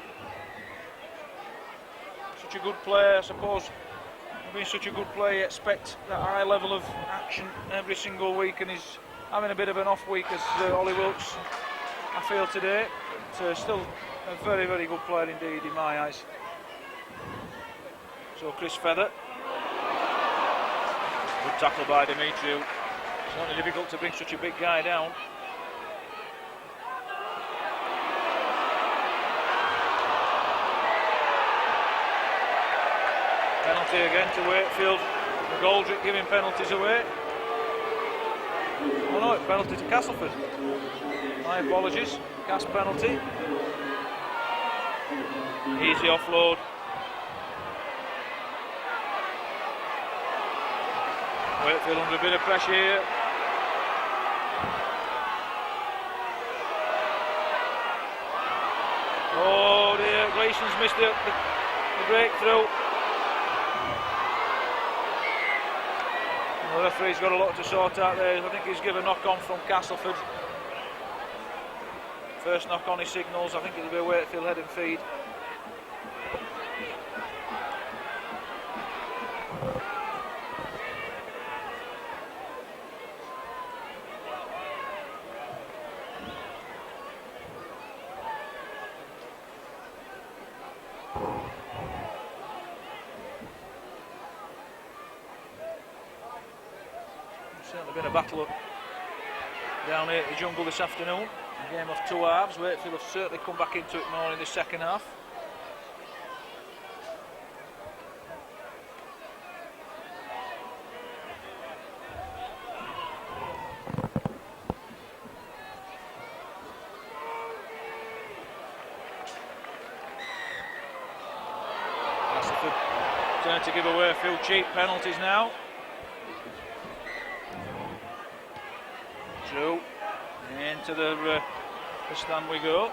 Speaker 1: Such a good player, I suppose. Being such a good player, you expect that high level of action every single week, and he's having a bit of an off week as Ollie Wilkes, I feel today. But still a very, very good player indeed in my eyes. So Chris Feather. Good tackle by Demetriou. It's not difficult to bring such a big guy down. Penalty again to Wakefield. McGoldrick giving penalties away. Oh no, it's penalty to Castleford. My apologies. Cass penalty. Easy offload. Wakefield under a bit of pressure here. Oh dear, Grayson's missed the breakthrough. The referee's got a lot to sort out there. I think he's given a knock on from Castleford. First knock on, he signals. I think it'll be a Wakefield head and feed. Certainly been a battle down here at the Jungle this afternoon. A game of two halves. Wakefield have certainly come back into it more in the second half. Turn to give away a few cheap penalties now. Drew into the stand we go.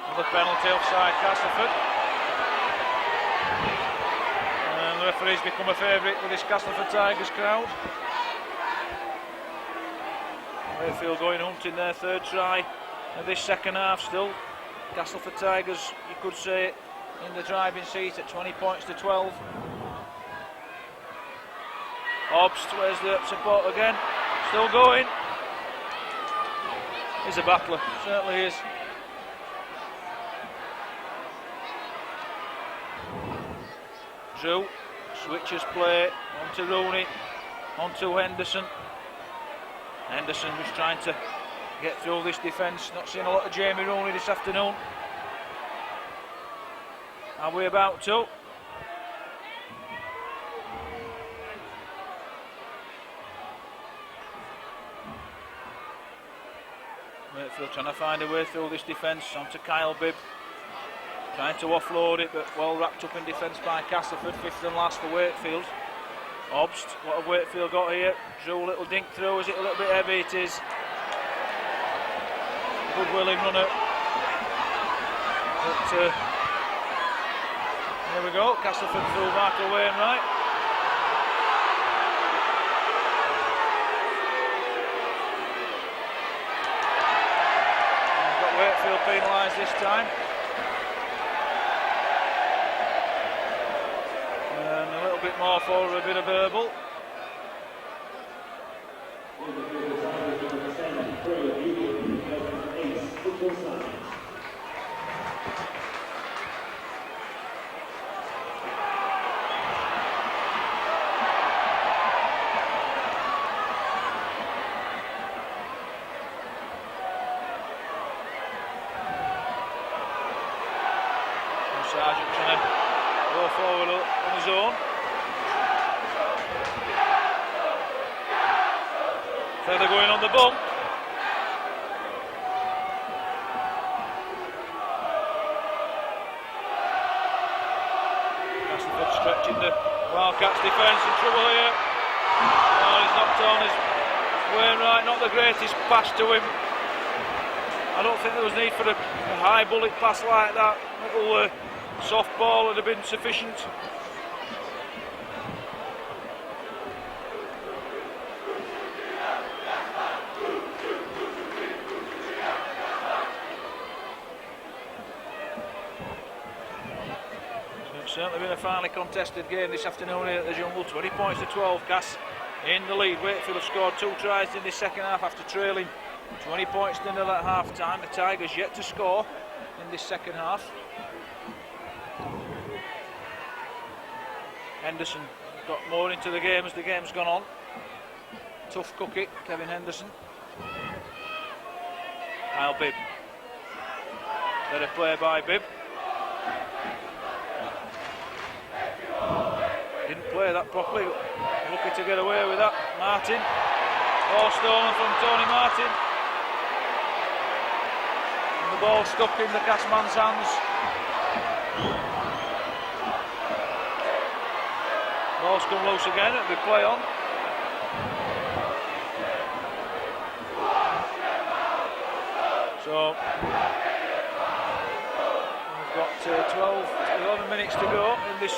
Speaker 1: Another penalty offside Castleford. And the referee's become a favourite with this Castleford Tigers crowd. Wakefield going hunting their third try of this second half still. Castleford Tigers, you could say, in the driving seat at 20 points to 12. Obst, where's the support again? Still going. He's a battler, certainly is. Drew switches play onto Rooney, onto Henderson. Henderson was trying to get through this defence. Not seeing a lot of Jamie Rooney this afternoon. Are we about to? Wakefield trying to find a way through this defence. Onto Kyle Bibb. Trying to offload it, but well wrapped up in defence by Castleford. Fifth and last for Wakefield. Obst, what have Wakefield got here? Drew, little dink through. Is it a little bit heavy? It is. Good willing runner. But here we go. Castleford through Michael Wainwright. And got Wakefield penalised this time. And a little bit more for a bit of verbal. Sergeant trying to go forward on his own. Feather going on the bump. Castleford stretching the Wildcats defence, in trouble here. Oh, he's knocked on his Wainwright, not the greatest pass to him. I don't think there was need for a high bullet pass like that. Little soft ball would have been sufficient. It's certainly been a finely contested game this afternoon here at the Jungle. 20 points to 12. Cass in the lead. Wakefield have scored 2 tries in this second half after trailing 20 points to nil at half time. The Tigers yet to score in this second half. Henderson got more into the game as the game's gone on. Tough cookie, Kevin Henderson. Kyle Bibb. Better play by Bibb. Didn't play that properly. Lucky to get away with that. Martin. Ball stolen from Tony Martin. And the ball stuck in the Casman's hands. Ball's come loose again, it'll be play on. So we've got 11 minutes to go in this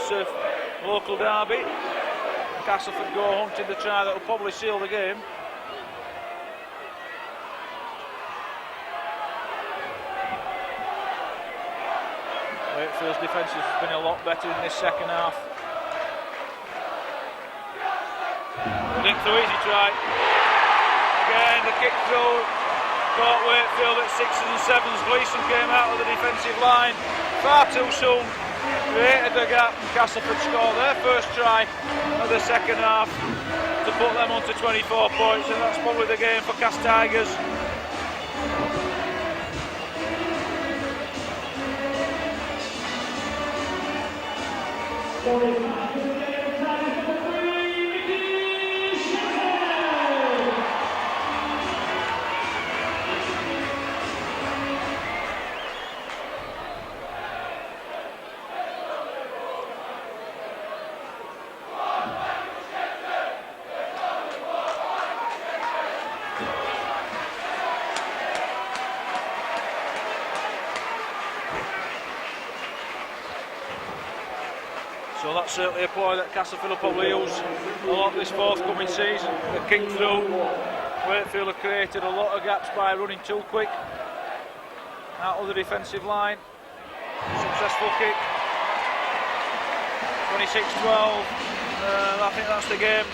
Speaker 1: local derby. Castleford go hunting the try that will probably seal the game. Wakefield's defence has been a lot better in this second half. Dink through, easy try. Again, the kick through. Caught Wakefield at 6s and 7s. Gleeson came out of the defensive line far too soon. created the gap. Castleford score their first try of the second half to put them on to 24 points, and that's probably the game for Cast Tigers. So that's certainly a ploy that Castleford will probably use a lot this forthcoming season. The kick through. Wakefield have created a lot of gaps by running too quick out of the defensive line. Successful kick. 26-12. I think that's the game.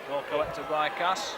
Speaker 1: Ball collected by Cass.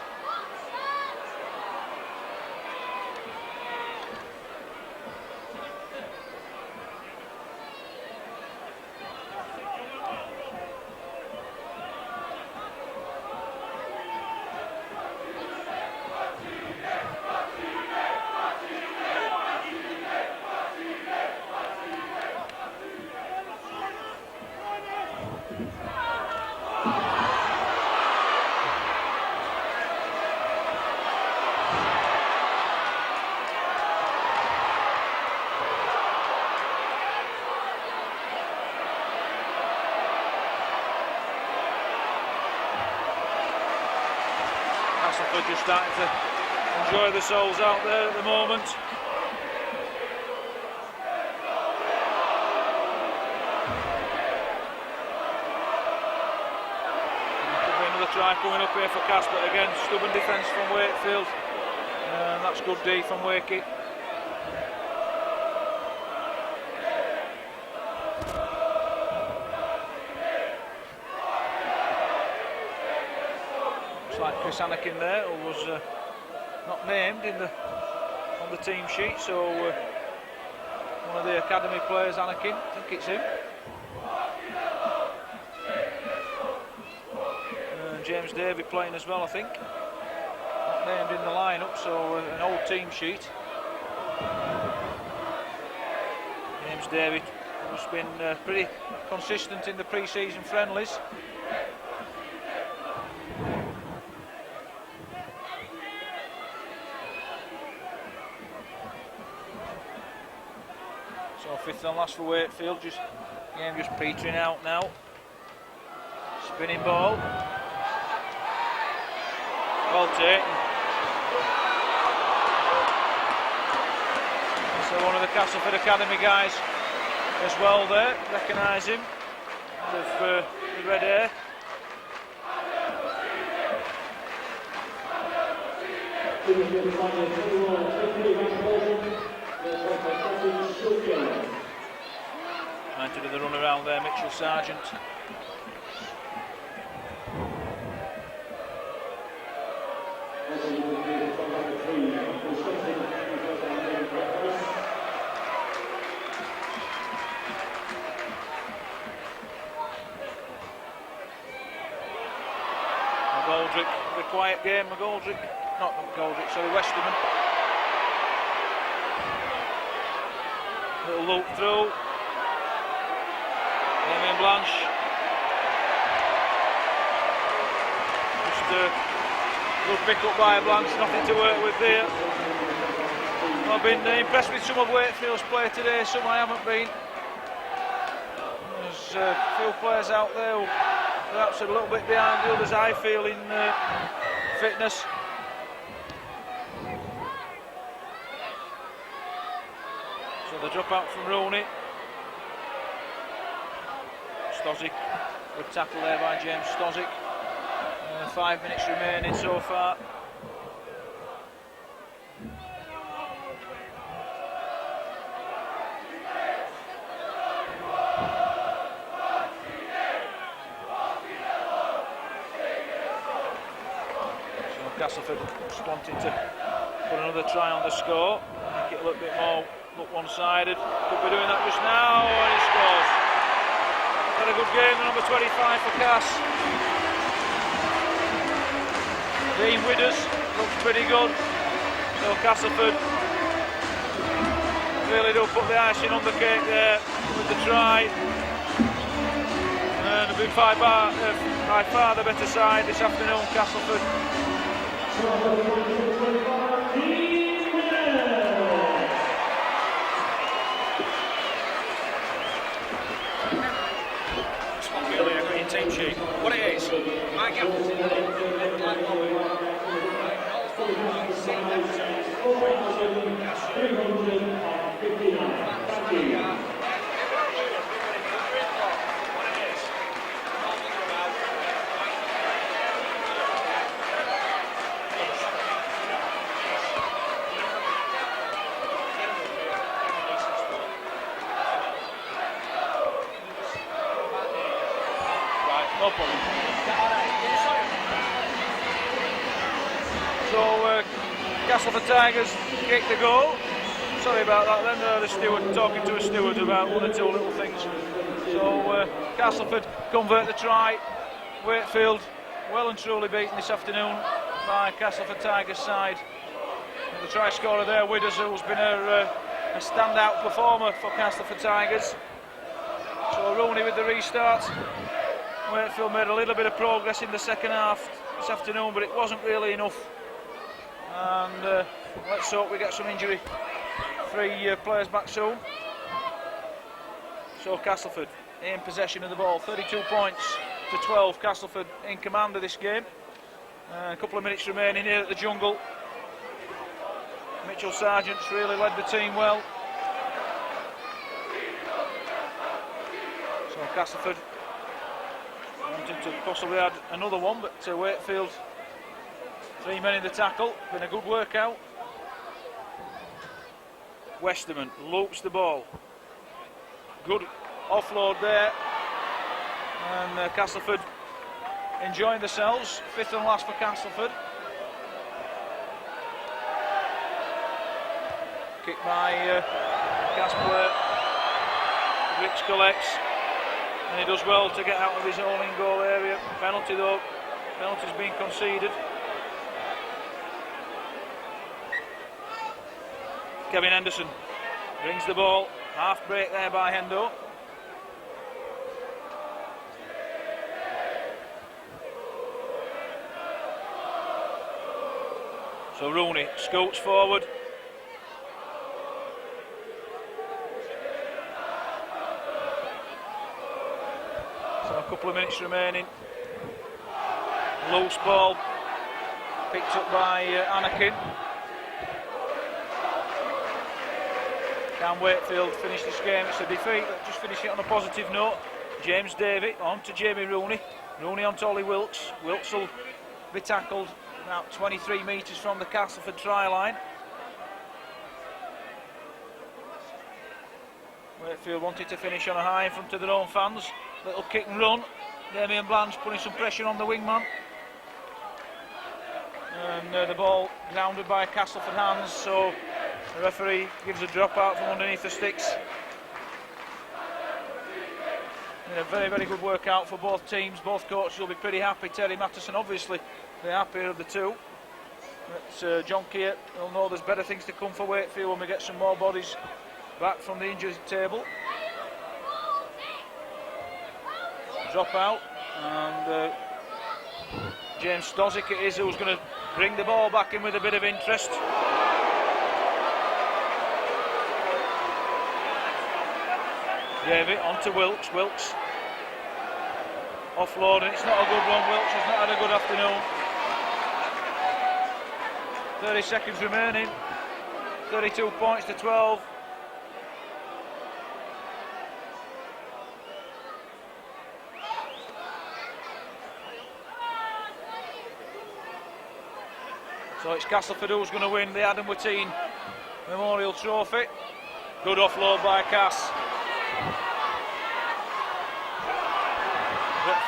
Speaker 1: Castleford just starting to enjoy the souls out there at the moment. Could be another try coming up here for Cass, but again, stubborn defence from Wakefield. That's good D from Wakey. Like Chris Anakin there, who was not named on the team sheet, so one of the academy players, Anakin, I think it's him. James Davey playing as well, I think. Not named in the lineup, so an old team sheet. James Davey has been pretty consistent in the pre-season friendlies. So fifth and last for Wakefield, game just petering out now. Spinning ball. Well taken. So one of the Castleford Academy guys as well there, recognise him with the red hair. Trying to do the run around there, Mitchell Sargent. McGoldrick, the quiet game, McGoldrick, not McGoldrick, sorry, Westerman. Little loop through. Damien Blanche. Just a good pick up by Blanche, nothing to work with there. I've been impressed with some of Wakefield's play today, some I haven't been. There's a few players out there who perhaps a little bit behind the others, I feel, in fitness. So the drop out from Rooney. Stozic, good tackle there by James Stozic. 5 minutes remaining so far. Castleford just wanting to put another try on the score, make it a little bit more look one-sided. Could be doing that just now, and he scores. Had a good game, the number 25 for Cass. Dean Widders looks pretty good. So Castleford really do put the icing on the cake there with the try. And a big by far the better side this afternoon, Castleford. It's not really a green team sheet. What it is, my captain's in there. No problem. So Castleford Tigers kick the goal. Sorry about that then, the steward talking to a steward about one or two little things. So Castleford convert the try. Wakefield well and truly beaten this afternoon by Castleford Tigers side. And the try scorer there, Widders, who's been a standout performer for Castleford Tigers. So Rooney with the restart. Wakefield made a little bit of progress in the second half this afternoon, but it wasn't really enough. And let's hope we get some injury-free players back soon. So Castleford in possession of the ball, 32 points to 12. Castleford in command of this game. A couple of minutes remaining here at the Jungle. Mitchell Sargent's really led the team well. So Castleford wanting to possibly add another one, but Wakefield, 3 men in the tackle, been a good workout. Westerman loops the ball, good offload there, and Castleford enjoying themselves. Fifth and last for Castleford. Kick by Casper. Ricks collects. And he does well to get out of his own in-goal area. Penalty though, penalty's been conceded. Kevin Henderson brings the ball, half break there by Hendo. So Rooney scoots forward. A couple of minutes remaining. Loose ball picked up by Anakin. Can Wakefield finish this game? It's a defeat. Let's just finish it on a positive note. James Davey on to Jamie Rooney. Rooney on to Ollie Wilkes. Wilkes will be tackled about 23 metres from the Castleford try line. Wakefield wanted to finish on a high in front of their own fans. Little kick and run. Damien Blanche putting some pressure on the wingman. And the ball grounded by Castleford hands, so the referee gives a drop out from underneath the sticks. And a very, very good workout for both teams. Both coaches will be pretty happy. Terry Matteson obviously the happier of the two. But John Keir will know there's better things to come for Wakefield when we get some more bodies back from the injury table. Drop out, and James Stozic it is who's going to bring the ball back in with a bit of interest. Gave it on to Wilkes. Wilkes offloading. It's not a good run. Wilkes has not had a good afternoon. 30 seconds remaining. 32 points to 12. So it's Castleford who's going to win the Adam Watteen Memorial Trophy. Good offload by Cass.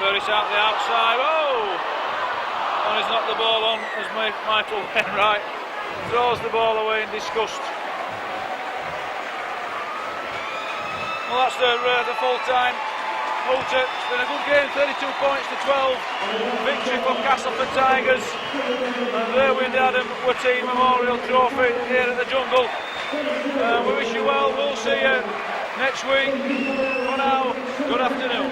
Speaker 1: Ferris out the outside. Oh! And he's knocked the ball on as Michael Wainwright throws the ball away in disgust. Well, that's the full-time Hooter. It's been a good game, 32 points to 12. Victory for Castleford Tigers. And they win the Adam Watteen Memorial Trophy here at the Jungle. We wish you well. We'll see you next week. For now, good afternoon.